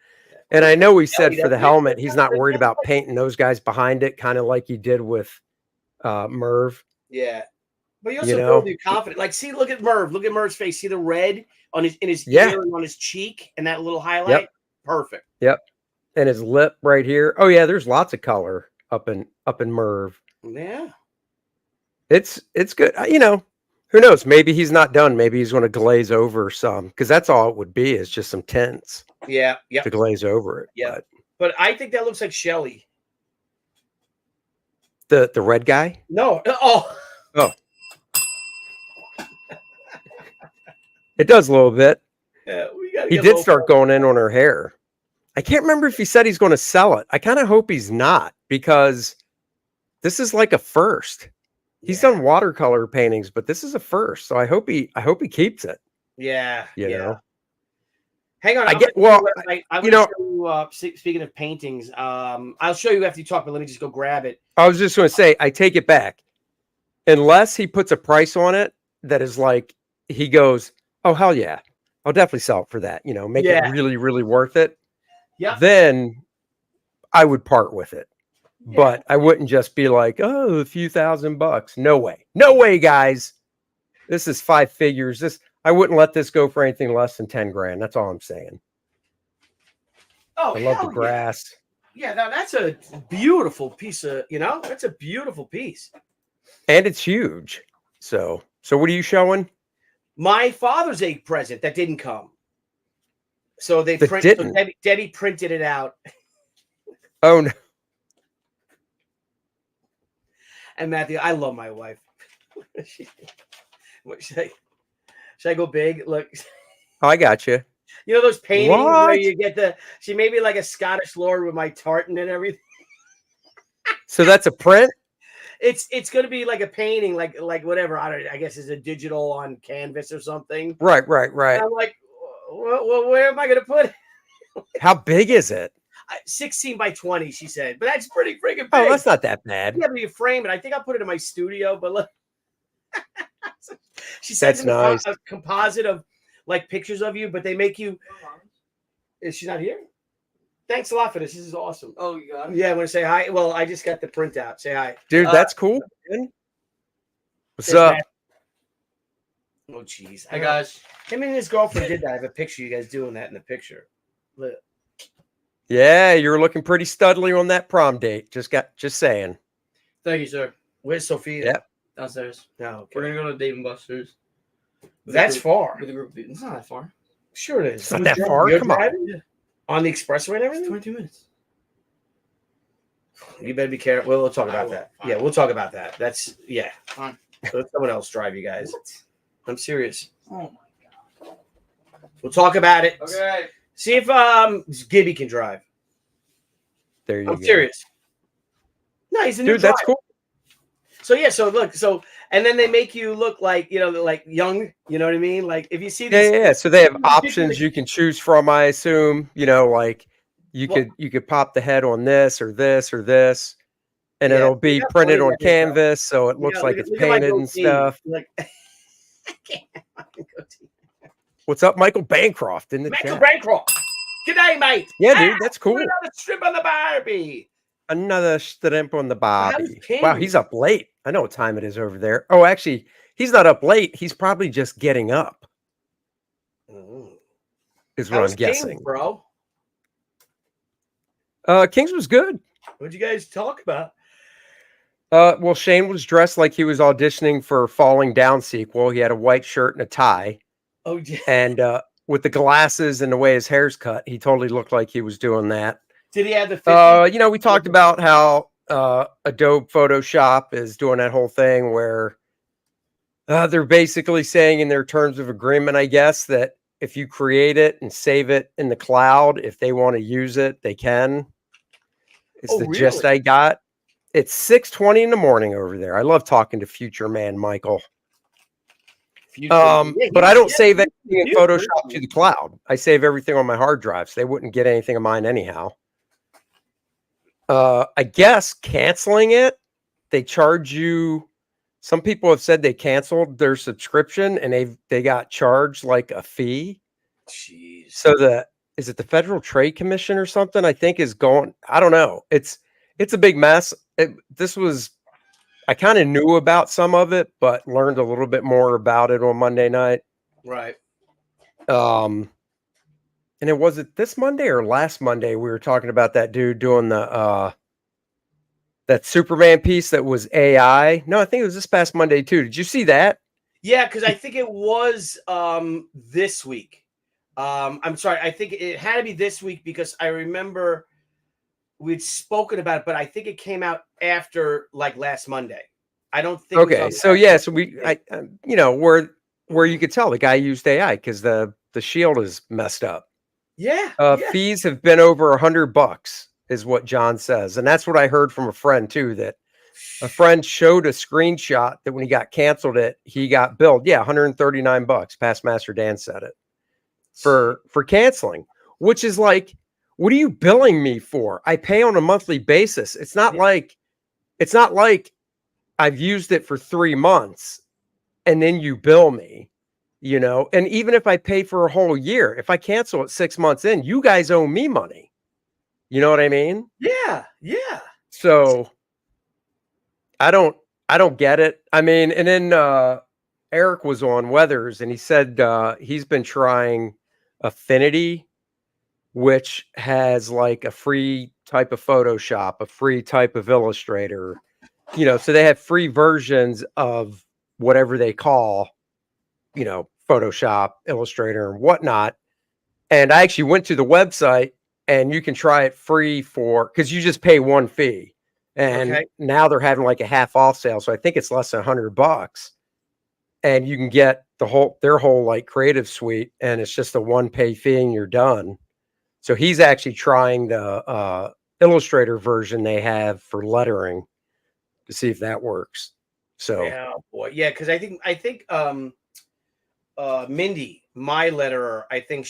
And I know he said for the helmet, he's not worried about painting those guys behind it, kind of like he did with Merv. Yeah. But you also build your confidence. Like, see, look at Merv. Look at Merv's face. See the red in his ear and on his cheek and that little highlight? Yep. Perfect. Yep. And his lip right here. Oh, yeah, there's lots of color up in Merv. Yeah. It's good. Who knows? Maybe he's not done. Maybe he's going to glaze over some, because that's all it would be is just some tints. Yeah. To glaze over it. Yeah. But I think that looks like Shelly. The red guy? No. Oh. It does a little bit. Yeah, he did start going in on her hair. I can't remember if he said he's going to sell it. I kind of hope he's not, because this is like a first. He's done watercolor paintings, but this is a first. So I hope he keeps it. Yeah. You know. Hang on. Speaking of paintings, I'll show you after you talk, but let me just go grab it. I was just going to say, I take it back. Unless he puts a price on it that is like, he goes, oh, hell yeah, I'll definitely sell it for that. Make it really, really worth it. Yeah. Then I would part with it. but I wouldn't just be like, oh, a few $1,000. No way. No way, guys. This is 5 figures. I wouldn't let this go for anything less than 10 grand. That's all I'm saying. Oh, I love the hell grass. Yeah, now that's a beautiful piece of, that's a beautiful piece. And it's huge. So what are you showing? My Father's Day present that didn't come. So they didn't? So Debbie printed it out. Oh no. And Matthew, I love my wife. What should I go big? Look. Oh, I got you. You know those paintings What? where you get she made me like a Scottish lord with my tartan and everything. So that's a print? It's going to be like a painting, like whatever. I guess it's a digital on canvas or something. Right. And I'm like, well, where am I going to put it? How big is it? 16 by 20, she said. But that's pretty freaking big. Oh, that's not that bad. Yeah, but you frame it. I think I'll put it in my studio. But look, she said That's nice. A composite of like pictures of you, but they make you. Is she not here? Thanks a lot for this. This is awesome. Oh, you got it? Yeah, I want to say hi. Well, I just got the printout. Say hi. Dude, that's cool. Man. What's up? Oh, jeez. Hey, guys. Him and his girlfriend did that. I have a picture of you guys doing that in the picture. Look. Yeah, you're looking pretty studly on that prom date. Just saying. Thank you, sir. Where's Sophia? Yep. Downstairs. No, okay. We're going to go to Dave and Buster's. That's far. With a group of people. It's not that far. Sure it is. It's not that far. You're Come on. driving? Yeah. On the expressway and everything? 22 minutes. You better be careful. We'll talk about that. Fine. Yeah, we'll talk about that. That's, yeah. Fine. Let someone else drive you guys. What? I'm serious. Oh, my God. We'll talk about it. Okay. See if Gibby can drive. There you go. I'm serious. No, he's a new Dude, that's driver. cool. So yeah, so look, and then they make you look like, like young, you know what I mean? Like if you see this, Yeah. So they have options you can choose from, I assume. Like you could pop the head on this or this or this, and it'll be printed on canvas, so it looks like it's painted and stuff. Like, I can't. What's up, Michael Bancroft in the Michael chat? Bancroft. Good day, mate. Yeah, dude, that's cool. Put another strip on the Barbie. Another shrimp on the bobby. King? Wow, he's up late. I know what time it is over there. Oh, actually, he's not up late. He's probably just getting up. Is what I'm guessing, Kings, bro. Kings was good. What'd you guys talk about? Well, Shane was dressed like he was auditioning for Falling Down sequel. He had a white shirt and a tie. Oh, yeah. And with the glasses and the way his hair's cut, he totally looked like he was doing that. Did he have the 50? We talked about how Adobe Photoshop is doing that whole thing where they're basically saying in their terms of agreement, I guess, that if you create it and save it in the cloud, if they want to use it, they can. It's the gist I got. It's 6:20 in the morning over there. I love talking to future man Michael. But I don't save anything in Photoshop to the cloud. I save everything on my hard drive, so they wouldn't get anything of mine anyhow. I guess canceling it, they charge you. Some people have said they canceled their subscription and they got charged like a fee. Jeez. So is it the Federal Trade Commission or something? I think is going. I don't know. It's a big mess. I kind of knew about some of it, but learned a little bit more about it on Monday night. Right. And was it this Monday or last Monday? We were talking about that dude doing that Superman piece that was AI. No, I think it was this past Monday too. Did you see that? Yeah, because I think it was this week. I'm sorry. I think it had to be this week because I remember we'd spoken about it, but I think it came out after like last Monday. I don't think. Okay, so yeah, so where you could tell the guy used AI because the shield is messed up. Yeah. Fees have been over $100 is what John says. And that's what I heard from a friend too, that a friend showed a screenshot that when he got canceled he got billed. Yeah. $139. Past Master Dan said it for canceling, which is like, what are you billing me for? I pay on a monthly basis. It's not like I've used it for 3 months and then you bill me. And even if I pay for a whole year, if I cancel it 6 months in, you guys owe me money. You know what I mean? Yeah. So I don't get it. I mean, and then Eric was on Weathers and he said he's been trying Affinity, which has like a free type of Photoshop, a free type of Illustrator, so they have free versions of whatever they call, Photoshop, Illustrator, and whatnot. And I actually went to the website and you can try it free because you just pay one fee. And Okay. now they're having like a half off sale. So I think it's less than $100. And you can get their whole like creative suite. And it's just a one pay fee and you're done. So he's actually trying the Illustrator version they have for lettering to see if that works. So Yeah, boy. Yeah, because I think Mindy, my letterer, I think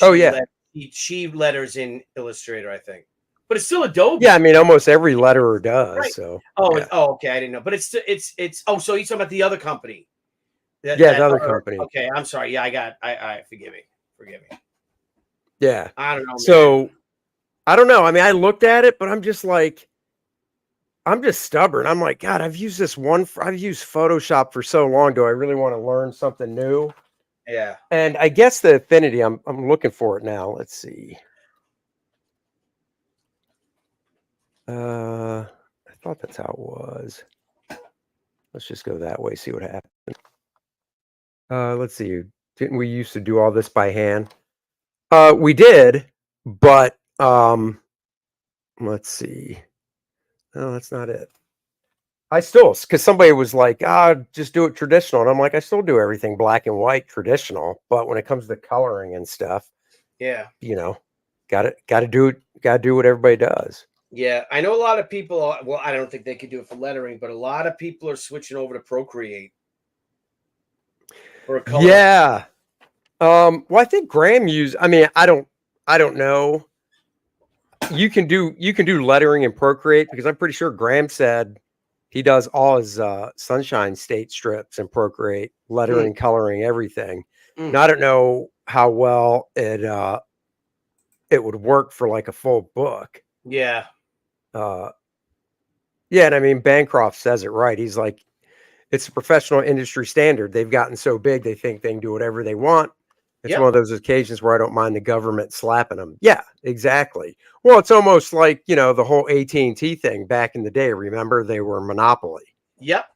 she letters in Illustrator, I think. But it's still Adobe. Yeah, I mean almost every letterer does. Right. So Oh, okay, I didn't know. But it's oh, so you're talking about the other company. The other company. Okay, I'm sorry. Yeah, I forgive me. Yeah. I don't know. So Man. I don't know. I mean, I looked at it, but I'm just stubborn. I'm like, God, I've used Photoshop for so long. Do I really want to learn something new? Yeah. And I guess the Affinity, I'm looking for it now. Let's see. I thought that's how it was. Let's just go that way, see what happens. Let's see. Didn't we used to do all this by hand? We did, but let's see. No, that's not it. Because somebody was like, just do it traditional. And I'm like, I still do everything black and white traditional. But when it comes to coloring and stuff, Yeah. Got to do what everybody does. Yeah. I know a lot of people, well, I don't think they could do it for lettering, but a lot of people are switching over to Procreate. For a color. Yeah. Well, I think Graham I don't know. You can do lettering in Procreate because I'm pretty sure Graham said he does all his Sunshine State strips in Procreate, lettering, coloring, everything. Now I don't know how well it would work for like a full book. Yeah. Yeah, and I mean Bancroft says it right. He's like, it's a professional industry standard. They've gotten so big they think they can do whatever they want. It's one of those occasions where I don't mind the government slapping them. Yeah, exactly. Well, it's almost like, the whole AT&T thing back in the day. Remember, they were a monopoly. Yep.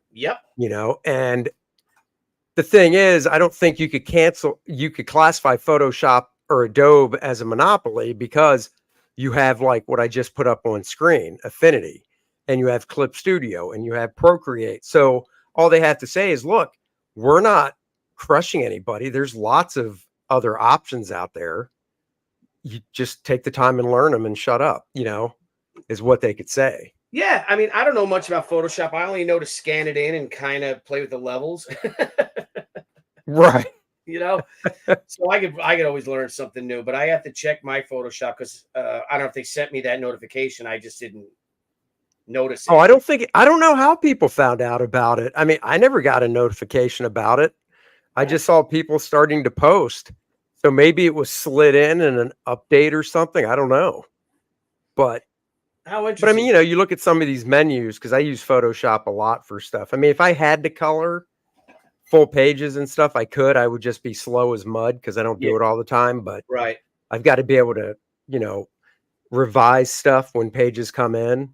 And the thing is, I don't think you could classify Photoshop or Adobe as a monopoly because you have like what I just put up on screen, Affinity, and you have Clip Studio and you have Procreate. So all they have to say is, look, we're not crushing anybody. There's lots of other options out there. You just take the time and learn them and shut up, is what they could say. Yeah. I mean, I don't know much about Photoshop. I only know to scan it in and kind of play with the levels. Right. So I could always learn something new, but I have to check my Photoshop because I don't know if they sent me that notification. I just didn't notice it. Oh, I don't know how people found out about it. I mean, I never got a notification about it. I just saw people starting to post. So maybe it was slid in an update or something. I don't know. But how interesting. But I mean, you look at some of these menus because I use Photoshop a lot for stuff. I mean, if I had to color full pages and stuff, I would just be slow as mud because I don't do it all the time. But right. I've got to be able to, revise stuff when pages come in.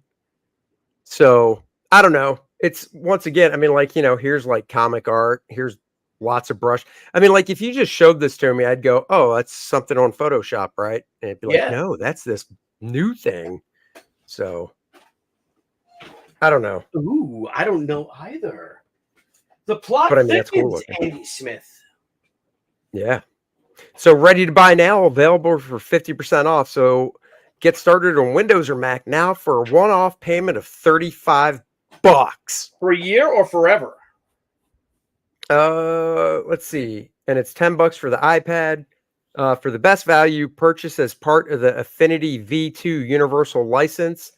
So I don't know. It's once again, I mean, like, here's like comic art. Here's lots of brush. I mean, like if you just showed this to me, I'd go, oh, that's something on Photoshop, right? And it'd be like, no, that's this new thing. So I don't know. Ooh, I don't know either. The plot that's cool thickens, Andy Smith. Yeah. So ready to buy now, available for 50% off. So get started on Windows or Mac now for a one-off payment of $35 for a year or forever. Let's see. And it's $10 for the iPad. For the best value, purchase as part of the Affinity V2 Universal License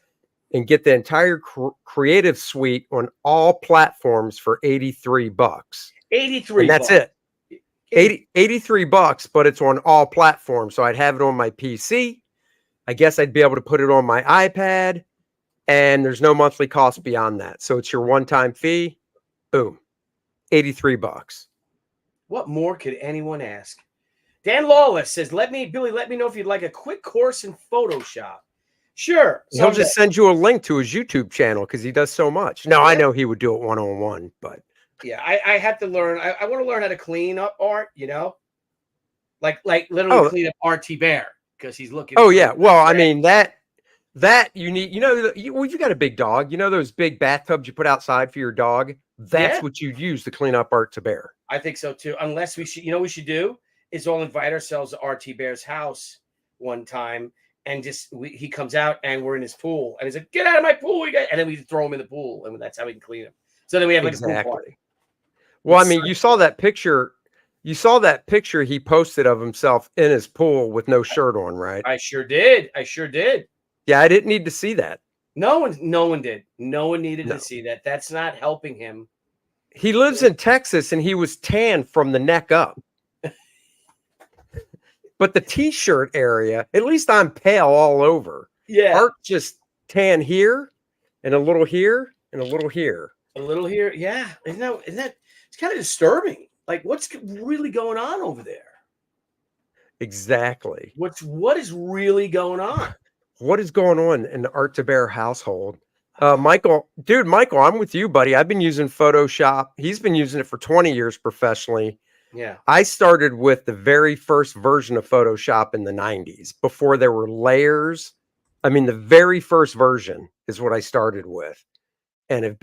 and get the entire creative suite on all platforms for $83. $83. And that's it. $83, but it's on all platforms. So I'd have it on my PC. I guess I'd be able to put it on my iPad. and there's no monthly cost beyond that. So it's your one-time fee. Boom, $83. What more could anyone ask? Dan Lawless says, Billy, let me know if you'd like a quick course in Photoshop. Sure. He'll Someday. just send you a link to his YouTube channel because he does so much. No, I know he would do it one-on-one, but yeah, I have to learn. I want to learn how to clean up art, you know, like literally clean up RT Bear because he's looking. Oh yeah, well, I mean that you need, you know, you got a big dog. You know those big bathtubs you put outside for your dog. That's what you'd use to clean up RT Bear. I think so too. Unless we should, you know, what we should do is all invite ourselves to RT Bear's house one time. And he comes out and we're in his pool and he's like, "Get out of my pool!" And then we throw him in the pool, and that's how we can clean him. So then we have like a pool party. Well, I mean, you saw that picture. You saw that picture he posted of himself in his pool with no shirt on, right? I sure did. Yeah, I didn't need to see that. No one did. No one needed to see that. That's not helping him. He lives in Texas and he was tan from the neck up. But the t-shirt area, at least I'm pale all over. Yeah. Art just tan here and a little here and a little here. A little here. Yeah. Isn't that it's kind of disturbing. Like, what's really going on over there? Exactly. What is really going on? What is going on in the Art to Bear household? Michael, I'm with you, buddy. I've been using Photoshop. He's been using it for 20 years professionally. Yeah. I started with the very first version of Photoshop in the 90s before there were layers. I mean, the very first version is what I started with, and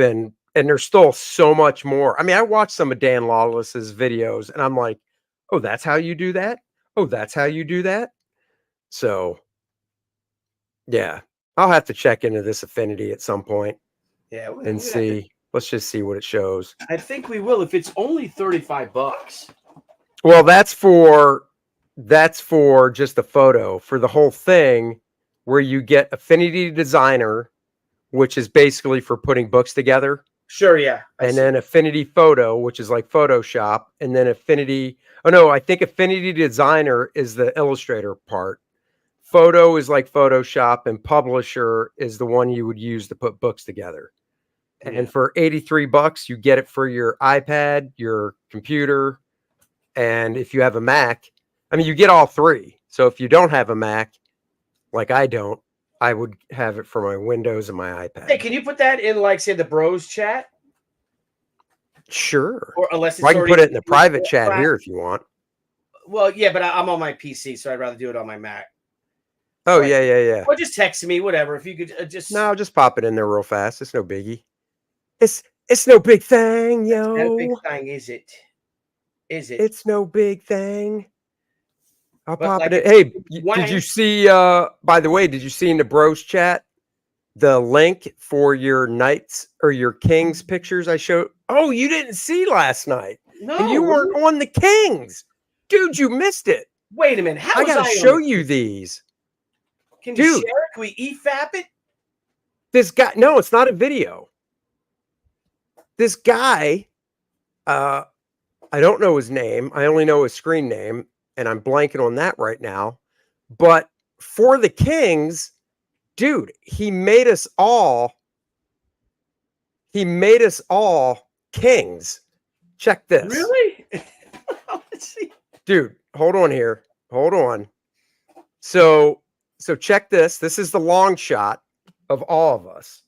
there's still so much more. I mean, I watched some of Dan Lawless's videos and I'm like, oh, that's how you do that. Oh, that's how you do that. So yeah, I'll have to check into this Affinity at some point. Yeah. And see. Let's just see what it shows. I think we will if it's only $35. Well, that's for just the photo. For the whole thing, where you get Affinity Designer, which is basically for putting books together. Sure, yeah. And then Affinity Photo, which is like Photoshop, and then I think Affinity Designer is the Illustrator part. Photo is like Photoshop, and Publisher is the one you would use to put books together. And for $83, you get it for your iPad, your computer, and if you have a Mac, I mean, you get all three. So if you don't have a Mac, like I don't, I would have it for my Windows and my iPad. Hey, can you put that in, like, say, the bros chat? Sure. Or unless it's I can put it in the private chat here if you want. Well, yeah, but I'm on my PC, so I'd rather do it on my Mac. Oh, yeah. Or just text me, whatever. If you could just just pop it in there real fast. It's no biggie. It's no big thing, yo. It's no big thing, is it? Is it? It's no big thing. I'll pop it in. Hey, did you see, by the way, did you see in the bros chat the link for your Knights or your Kings pictures I showed? Oh, you didn't see last night. No. And you weren't on the Kings. Dude, you missed it. Wait a minute. I got to show you these. Can you share it? Can we EFAP it? This guy, no, it's not a video. This guy, I don't know his name. I only know his screen name, and I'm blanking on that right now. But for the Kings, dude, he made us all Kings. Check this. Really? Let's see. Dude, hold on here. Hold on. So check this. This is the long shot of all of us.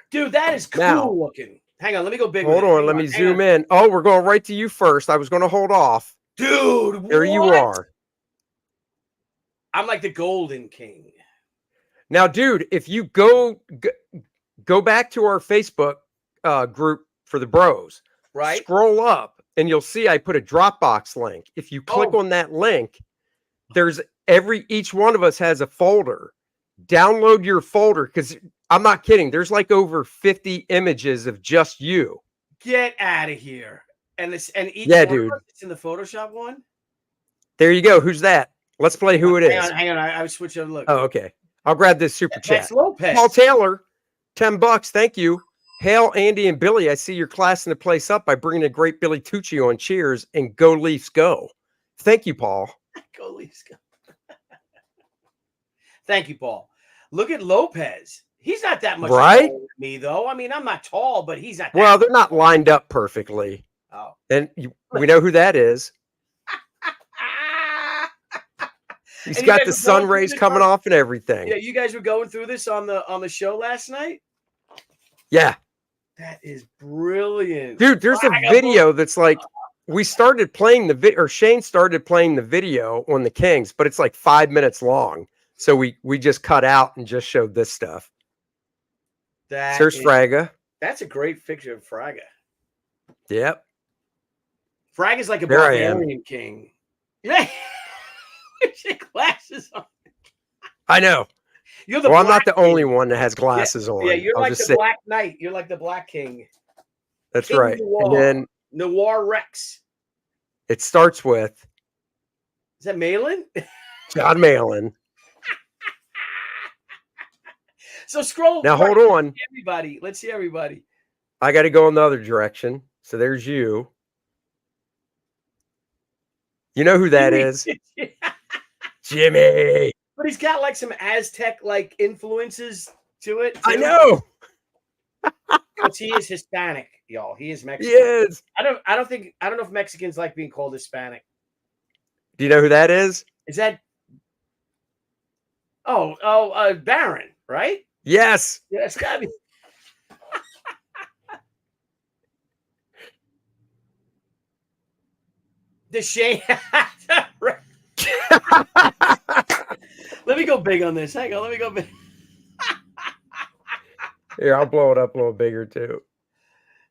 Dude, that is cool looking. Hang on, let me go big. Hold on, let me zoom in. Oh, we're going right to you first. I was going to hold off. Dude, there you are. I'm like the Golden King. Now, dude, if you go back to our Facebook group for the bros, right? Scroll up and you'll see I put a Dropbox link. If you click on that link, there's each one of us has a folder. Download your folder because I'm not kidding. There's like over 50 images of just you. Get out of here. And each dude. It's in the Photoshop one. There you go. Who's that? Let's play who it is. Hang on. I was switching to look. Oh, okay. I'll grab this super chat. That's Lopez. Paul Taylor, $10. Thank you. Hail, Andy and Billy. I see you're classing the place up by bringing a great Billy Tucci on. Cheers and go Leafs go. Thank you, Paul. Go Leafs go. Thank you, Paul. Look at Lopez. He's not that much Right? taller than me, though. I mean, I'm not tall, but he's not. Well, that they're not lined up perfectly. Oh. And we know who that is. He's And you got guys the were sun going through rays this coming on- off and everything. Yeah, you guys were going through this on the show last night. Yeah. That is brilliant, Dude, there's a video that's like, we started playing the video, or Shane started playing the video on the Kings, but it's like 5 minutes long. So we just cut out and just showed this stuff. There's Fraga. That's a great picture of Fraga. Yep. Fraga's like a There I am. barbarian king. Yeah. With your glasses on. I know. You're the Well, I'm not Black the only King. one that has glasses on. Yeah, you're I'll like just the say, Black Knight. You're like the Black King. that's King right. Noir. And then Noir Rex. it starts with Is that Malin? John Malin. So scroll. Now hold on. Everybody. Let's see everybody. I got to go in the other direction. So there's you. You know who that is? Jimmy. But he's got like some Aztec like influences to it. I too. know. Because he is Hispanic, y'all. He is Mexican. He is. I don't know if Mexicans like being called Hispanic. Do you know who that is? Is that Baron, right? Yes. Yeah, it's gotta be. The Shane. Let me go big on this. Hang on, let me go big. Here, I'll blow it up a little bigger too.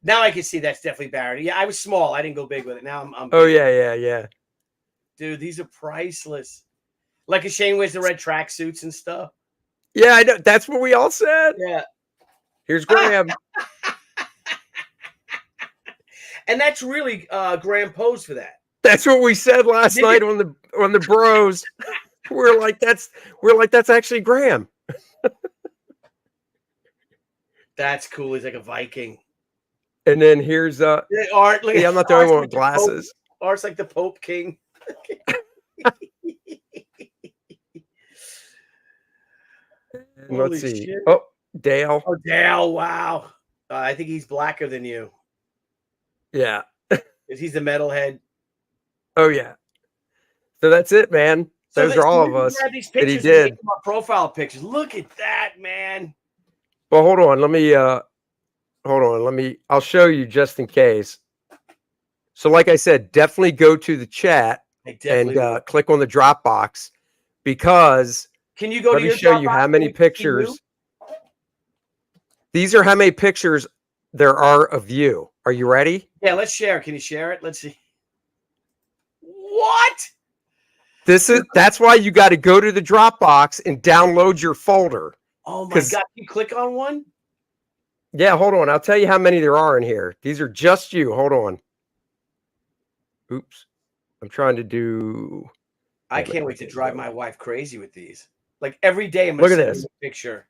Now I can see that's definitely Baron. Yeah, I was small. I didn't go big with it. Now I'm Oh big. yeah. Dude, these are priceless. Like a Shane wears the red tracksuits and stuff. Yeah, I know. That's what we all said. Yeah. Here's Graham. And that's really Graham posed for that. That's what we said last Did night you- on the bros. we're like that's actually Graham. That's cool. He's like a Viking. And then here's Art, look yeah, at I'm not the only Art's one like with the Pope. glasses. Art's like the Pope King. And let's Holy see. shit. Oh, Dale. Oh, Dale! Wow. I think he's blacker than you. Yeah. 'Cause he's the metalhead. Oh yeah. So that's it, man. Those are all of us Grab these that he pictures and make did. them our profile pictures. Look at that, man. Well, hold on. I'll show you just in case. So like I said, definitely go to the chat I and definitely will. click on the Dropbox, because Can you go let to me your show you Dropbox how and many we can see you? pictures. These are how many pictures there are of you. Are you ready? Yeah, let's share. Can you share it? Let's see. What? That's why you got to go to the Dropbox and download your folder. Oh my 'Cause- god! Can you click on one? Yeah, hold on. I'll tell you how many there are in here. These are just you. Hold on. Oops. I'm trying to do. I can't wait to drive my wife crazy with these. Like every day, I'm Look gonna at send this. her a picture.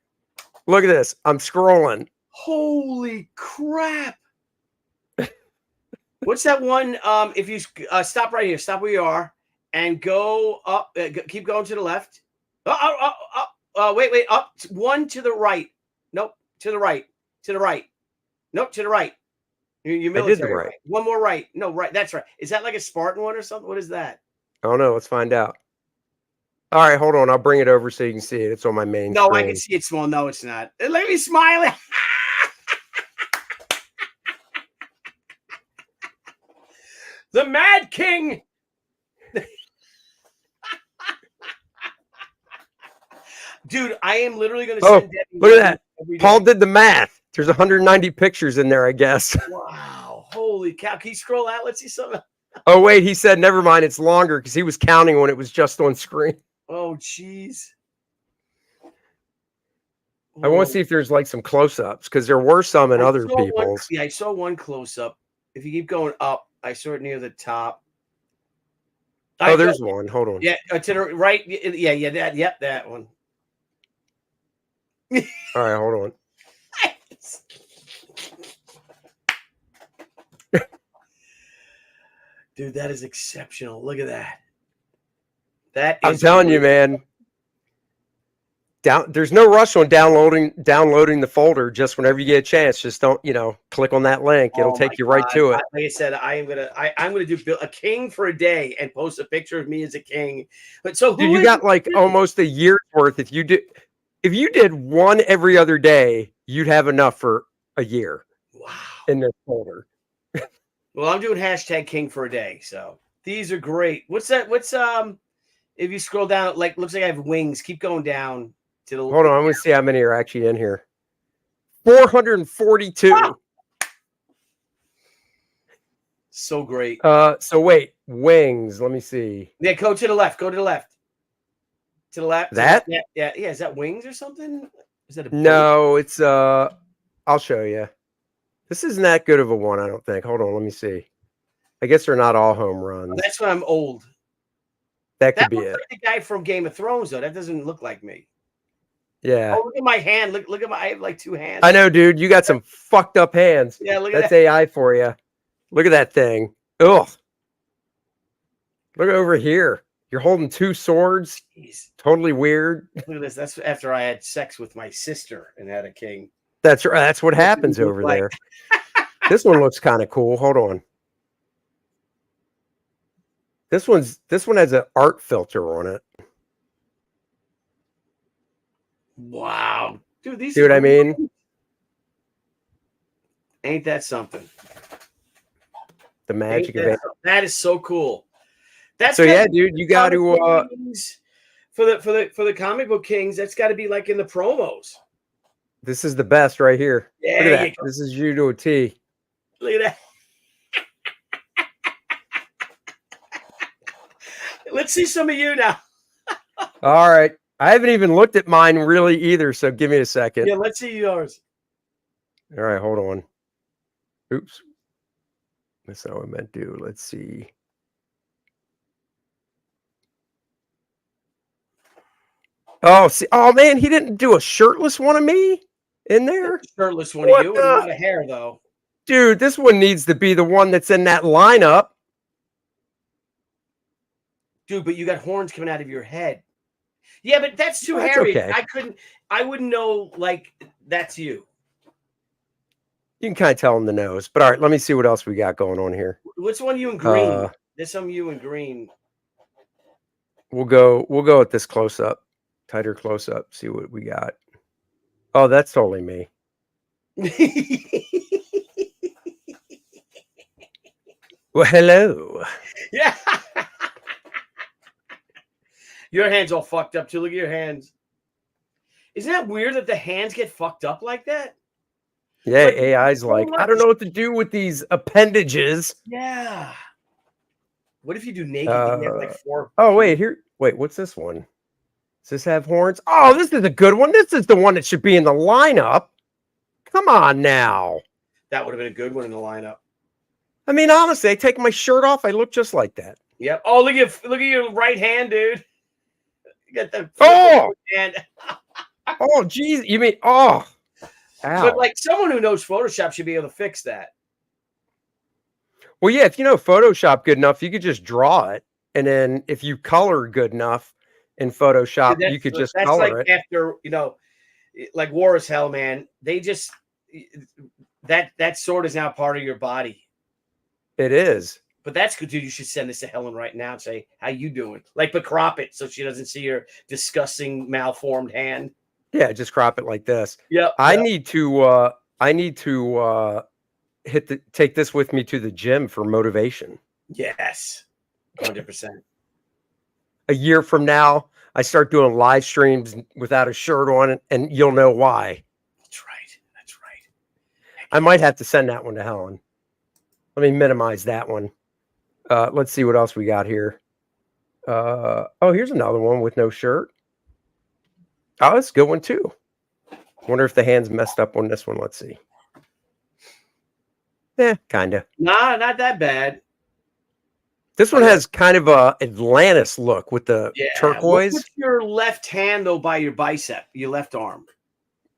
Look at this. I'm scrolling. Holy crap! What's that one? If you stop right here, stop where you are, and go up. Keep going to the left. Wait, up. One to the right. Nope. To the right. To the right. Nope. To the right. You're I did the military. right. One more right. No, right. That's right. Is that like a Spartan one or something? What is that? I don't know. Let's find out. All right, hold on. I'll bring it over so you can see it. It's on my main No, screen. I can see it small. No, it's not. Let me smile. The Mad King. Dude, I am literally going to Oh, send Debbie look at that. every day. Paul did the math. There's 190 pictures in there, I guess. Wow. Holy cow. Can you scroll out? Let's see something. Oh, wait. He said, never mind. It's longer because he was counting when it was just on screen. Oh, jeez. I want to see if there's like some close-ups because there were some in I other saw one- people's. Yeah, I saw one close up. If you keep going up, I saw it near the top. Oh, there's one. Hold on. Yeah, to the right. Yeah, that one. All right, hold on. Dude, that is exceptional. Look at that. That I'm is telling you, great. man. There's no rush on downloading the folder. Just whenever you get a chance, just don't, click on that link. It'll Oh take my you right God. to it. Like I said, I'm gonna do a king for a day and post a picture of me as a king. But so Dude, you got like almost a year's worth. If you did one every other day, you'd have enough for a year. Wow. In this folder. Well, I'm doing hashtag king for a day. So these are great. What's that? If you scroll down, like looks like I have wings. Keep going down to the. Hold on, I'm gonna see how many are actually in here. 442. Wow. So great. So wait, wings. Let me see. Yeah, go to the left. Go to the left. To the left. That? Yeah. Is that wings or something? Is that a No, it's I'll show you. This isn't that good of a one, I don't think. Hold on, let me see. I guess they're not all home runs. That's when I'm old. That could be it. Like the guy from Game of Thrones, though. That doesn't look like me. Yeah. Oh, look at my hand. Look at my. I have like two hands. I know, dude. You got some fucked up hands. Yeah, look at That's that. AI for you. Look at that thing. Ugh. Look over here. You're holding two swords. Jeez. Totally weird. Look at this. That's after I had sex with my sister and had a king. That's right. That's what happens over there. This one looks kind of cool. Hold on. This one has an art filter on it. Wow, dude. These. See what I mean? Ain't that something? The magic of it. That is so cool. That's so yeah, dude. You got to for the comic book kings. That's got to be like in the promos. This is the best right here. Yeah, look at that. This is you to a T. Look at that. Let's see some of you now. All right. I haven't even looked at mine really either, so give me a second. Yeah, let's see yours. All right, hold on. Oops. That's not what I meant to do. Let's see. Oh, see. Oh, man, he didn't do a shirtless one of me in there? Shirtless one of you with a lot of hair, though. Dude, this one needs to be the one that's in that lineup. Dude, but you got horns coming out of your head. Yeah, but that's too That's hairy. okay. I wouldn't know, like, that's you. You can kind of tell in the nose. But all right, let me see what else we got going on here. What's one you in green? There's some you in green. We'll go with this close up. Tighter close up. See what we got. Oh, that's totally me. Well, hello. Yeah. Your hands all fucked up too. Look at your hands. Isn't that weird that the hands get fucked up like that? Yeah, like, AI's like, I don't know what to do with these appendages. Yeah. What if you do naked? You have like four. Oh, wait, here. Wait, what's this one? Does this have horns? Oh, this is a good one. This is the one that should be in the lineup. Come on now. That would have been a good one in the lineup. I mean, honestly, I take my shirt off. I look just like that. Yep. Oh, look at your right hand, dude. You got the hand. Oh, geez. You mean, oh. Ow. But like someone who knows Photoshop should be able to fix that. Well, yeah, if you know Photoshop good enough, you could just draw it. And then if you color good enough in Photoshop, you could just color like it. After, like War is Hell, man. They just, that sword is now part of your body. It is. But that's good, dude. You should send this to Helen right now and say, how you doing? Like, but crop it so she doesn't see your disgusting malformed hand. Yeah, just crop it like this. Yeah. I need to take this with me to the gym for motivation. Yes. 100%. A year from now, I start doing live streams without a shirt on, and you'll know why. That's right. That's right. I might have to send that one to Helen. Let me minimize that one. Let's see what else we got here. Oh, here's another one with no shirt. Oh, that's a good one too. Wonder if the hand's messed up on this one. Let's see. Yeah, kind of. Nah, not that bad. This one has kind of a Atlantis look with the turquoise. What's your left hand though by your bicep, your left arm?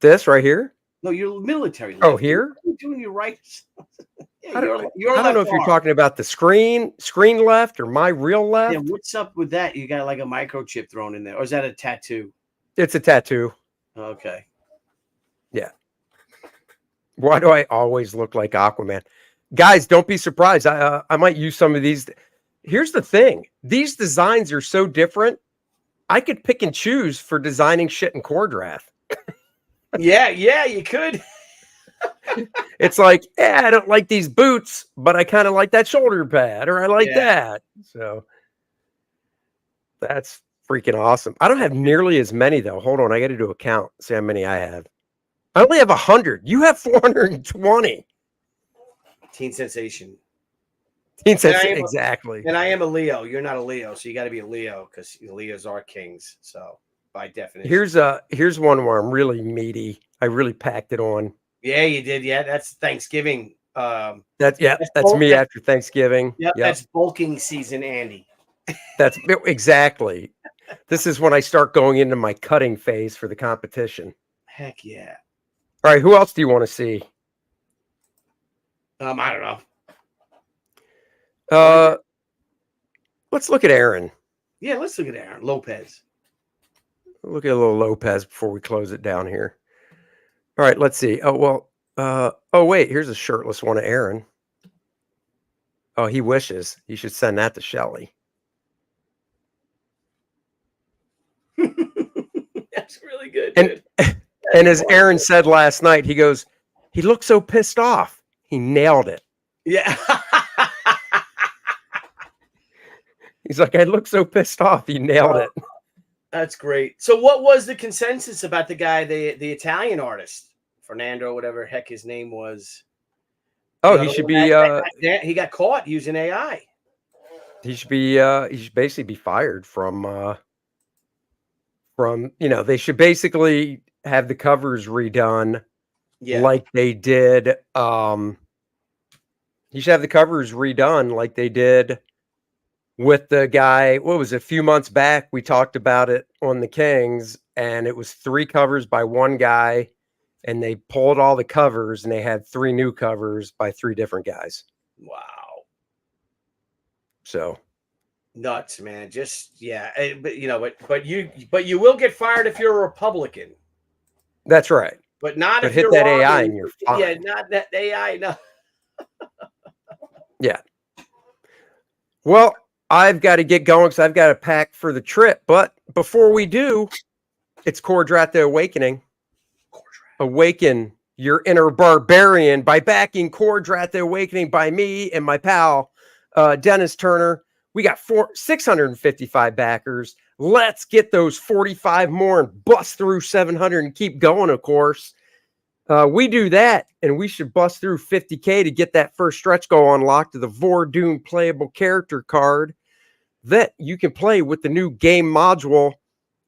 This right here? No, your military. Oh, here? What are you doing your right? I don't know if you're talking about the screen left or my real left. Yeah, what's up with that? You got like a microchip thrown in there, or is that a tattoo? It's a tattoo. Okay. Why do I always look like Aquaman? Guys, don't be surprised. I might use some of these. Here's the thing. These designs are so different. I could pick and choose for designing shit in KOR-DRATH. Yeah, you could. It's like, yeah, I don't like these boots, but I kind of like that shoulder pad, or I like that. So that's freaking awesome. I don't have nearly as many though. Hold on, I got to do a count. See how many I have. I only have 100. You have 420. Teen Sensation. Exactly. And I am a Leo. You're not a Leo, so you got to be a Leo because Leos are kings. So by definition. Here's one where I'm really meaty. I really packed it on. Yeah, you did. Yeah, that's Thanksgiving. That's me after Thanksgiving. Yep, that's bulking season, Andy. That's exactly. This is when I start going into my cutting phase for the competition. Heck yeah. All right, who else do you want to see? I don't know. Let's look at Aaron. Yeah, let's look at Aaron Lopez. Look at a little Lopez before we close it down here. All right, let's see. Oh, wait, here's a shirtless one of Aaron. Oh, he wishes. You should send that to Shelly. That's really good, dude. And as Aaron said last night, he goes, he looked so pissed off. He nailed it. Yeah. He's like, I look so pissed off. He nailed it. That's great. So what was the consensus about the guy, the Italian artist, Fernando, whatever heck his name was? Oh, he should be he got caught using AI. He should basically be fired from they should basically have the covers redone like they did. You should have the covers redone like they did with the guy. What was it, a few months back? We talked about it on the Kings, and it was 3 covers by one guy, and they pulled all the covers, and they had 3 new covers by 3 different guys. Wow. So nuts, man. Just but you will get fired if you're a Republican. That's right. But not but if hit you're that AI and you're fine. Yeah, not that AI. No. Yeah. Well, I've got to get going because I've got to pack for the trip. But before we do, it's KOR-DRATH: The Awakening. Awaken your inner barbarian by backing KOR-DRATH: The Awakening by me and my pal, Dennis Turner. We got 655 backers. Let's get those 45 more and bust through 700 and keep going, of course. We do that, and we should bust through 50K to get that first stretch goal unlocked to the Vordoom playable character card that you can play with the new game module.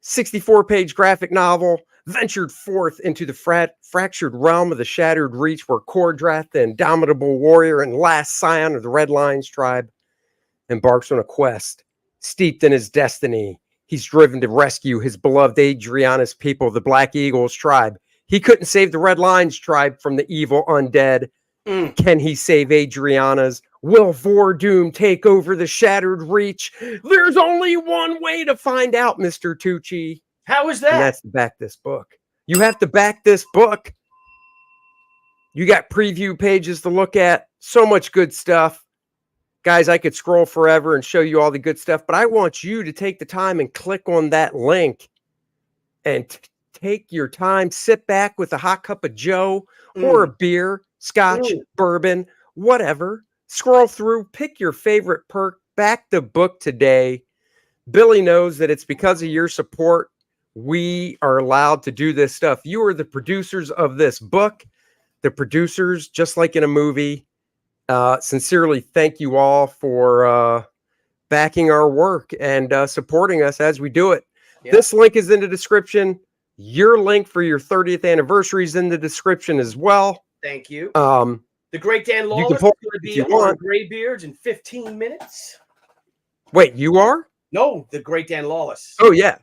64-page graphic novel ventured forth into the fractured realm of the Shattered Reach, where KOR-DRATH, the indomitable warrior and last scion of the Red Lions tribe, embarks on a quest steeped in his destiny. He's driven to rescue his beloved Adriana's people, the Black Eagles tribe. He couldn't save the Red Lions tribe from the evil undead. Can he save Adriana's? Will Vordoom take over the Shattered Reach? There's only one way to find out, Mr. Tucci. How is that? And that's to back this book. You have to back this book. You got preview pages to look at. So much good stuff. Guys, I could scroll forever and show you all the good stuff, but I want you to take the time and click on that link and take your time, sit back with a hot cup of Joe or a beer, scotch, bourbon, whatever. Scroll through, pick your favorite perk, back the book today. Billy knows that it's because of your support we are allowed to do this stuff. You are the producers of this book, the producers, just like in a movie. Sincerely, thank you all for backing our work and supporting us as we do it. Yep. This link is in the description. Your link for your 30th anniversary is in the description as well. Thank you. The great Dan Lawless is going to be on Graybeards in 15 minutes. Wait, you are? No, the great Dan Lawless. Oh, yeah.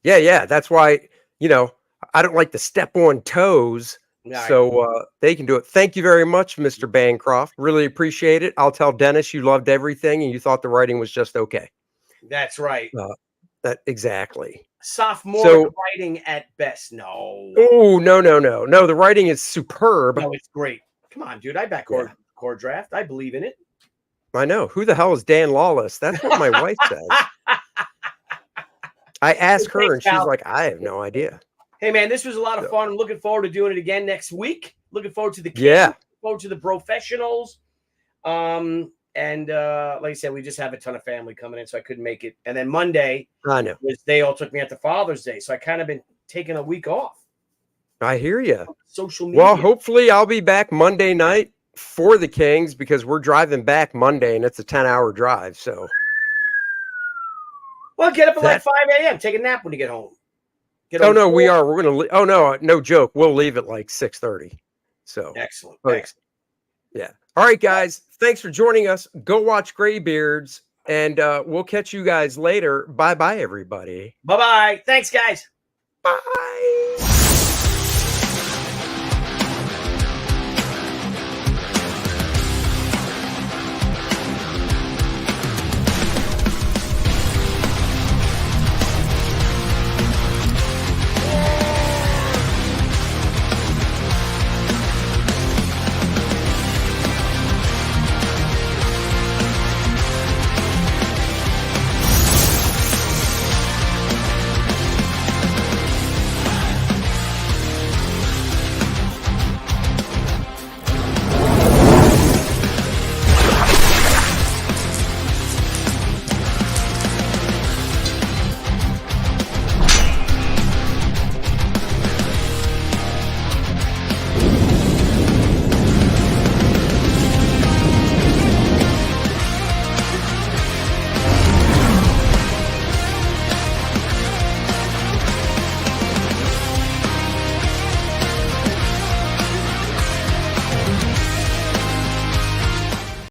Yeah. That's why, I don't like to step on toes. Right. So they can do it. Thank you very much, Mr. Bancroft. Really appreciate it. I'll tell Dennis you loved everything and you thought the writing was just okay. That's right. Exactly. Sophomoric writing at best. No. Oh, no. The writing is superb. No, it's great. Come on, dude. I back KOR-DRATH. I believe in it. I know. Who the hell is Dan Lawless? That's what my wife says. I asked her, and she's like, I have no idea. Hey, man, this was a lot of fun. I'm looking forward to doing it again next week. Looking forward to the kids. Yeah. Looking forward to the professionals. And like I said, we just have a ton of family coming in, so I couldn't make it. And then Monday, I know, they all took me out to Father's Day, so I kind of been taking a week off. I hear you. Social media. Well, hopefully I'll be back Monday night for the Kings because we're driving back Monday, and it's a 10-hour drive. So, well, get up at like 5 a.m. Take a nap when you get home. No, we are. We're gonna. Oh no joke. We'll leave at like 6:30. So excellent. Excellent. Yeah. All right, guys. Thanks for joining us. Go watch Graybeards, and we'll catch you guys later. Bye, everybody. Bye. Thanks, guys. Bye.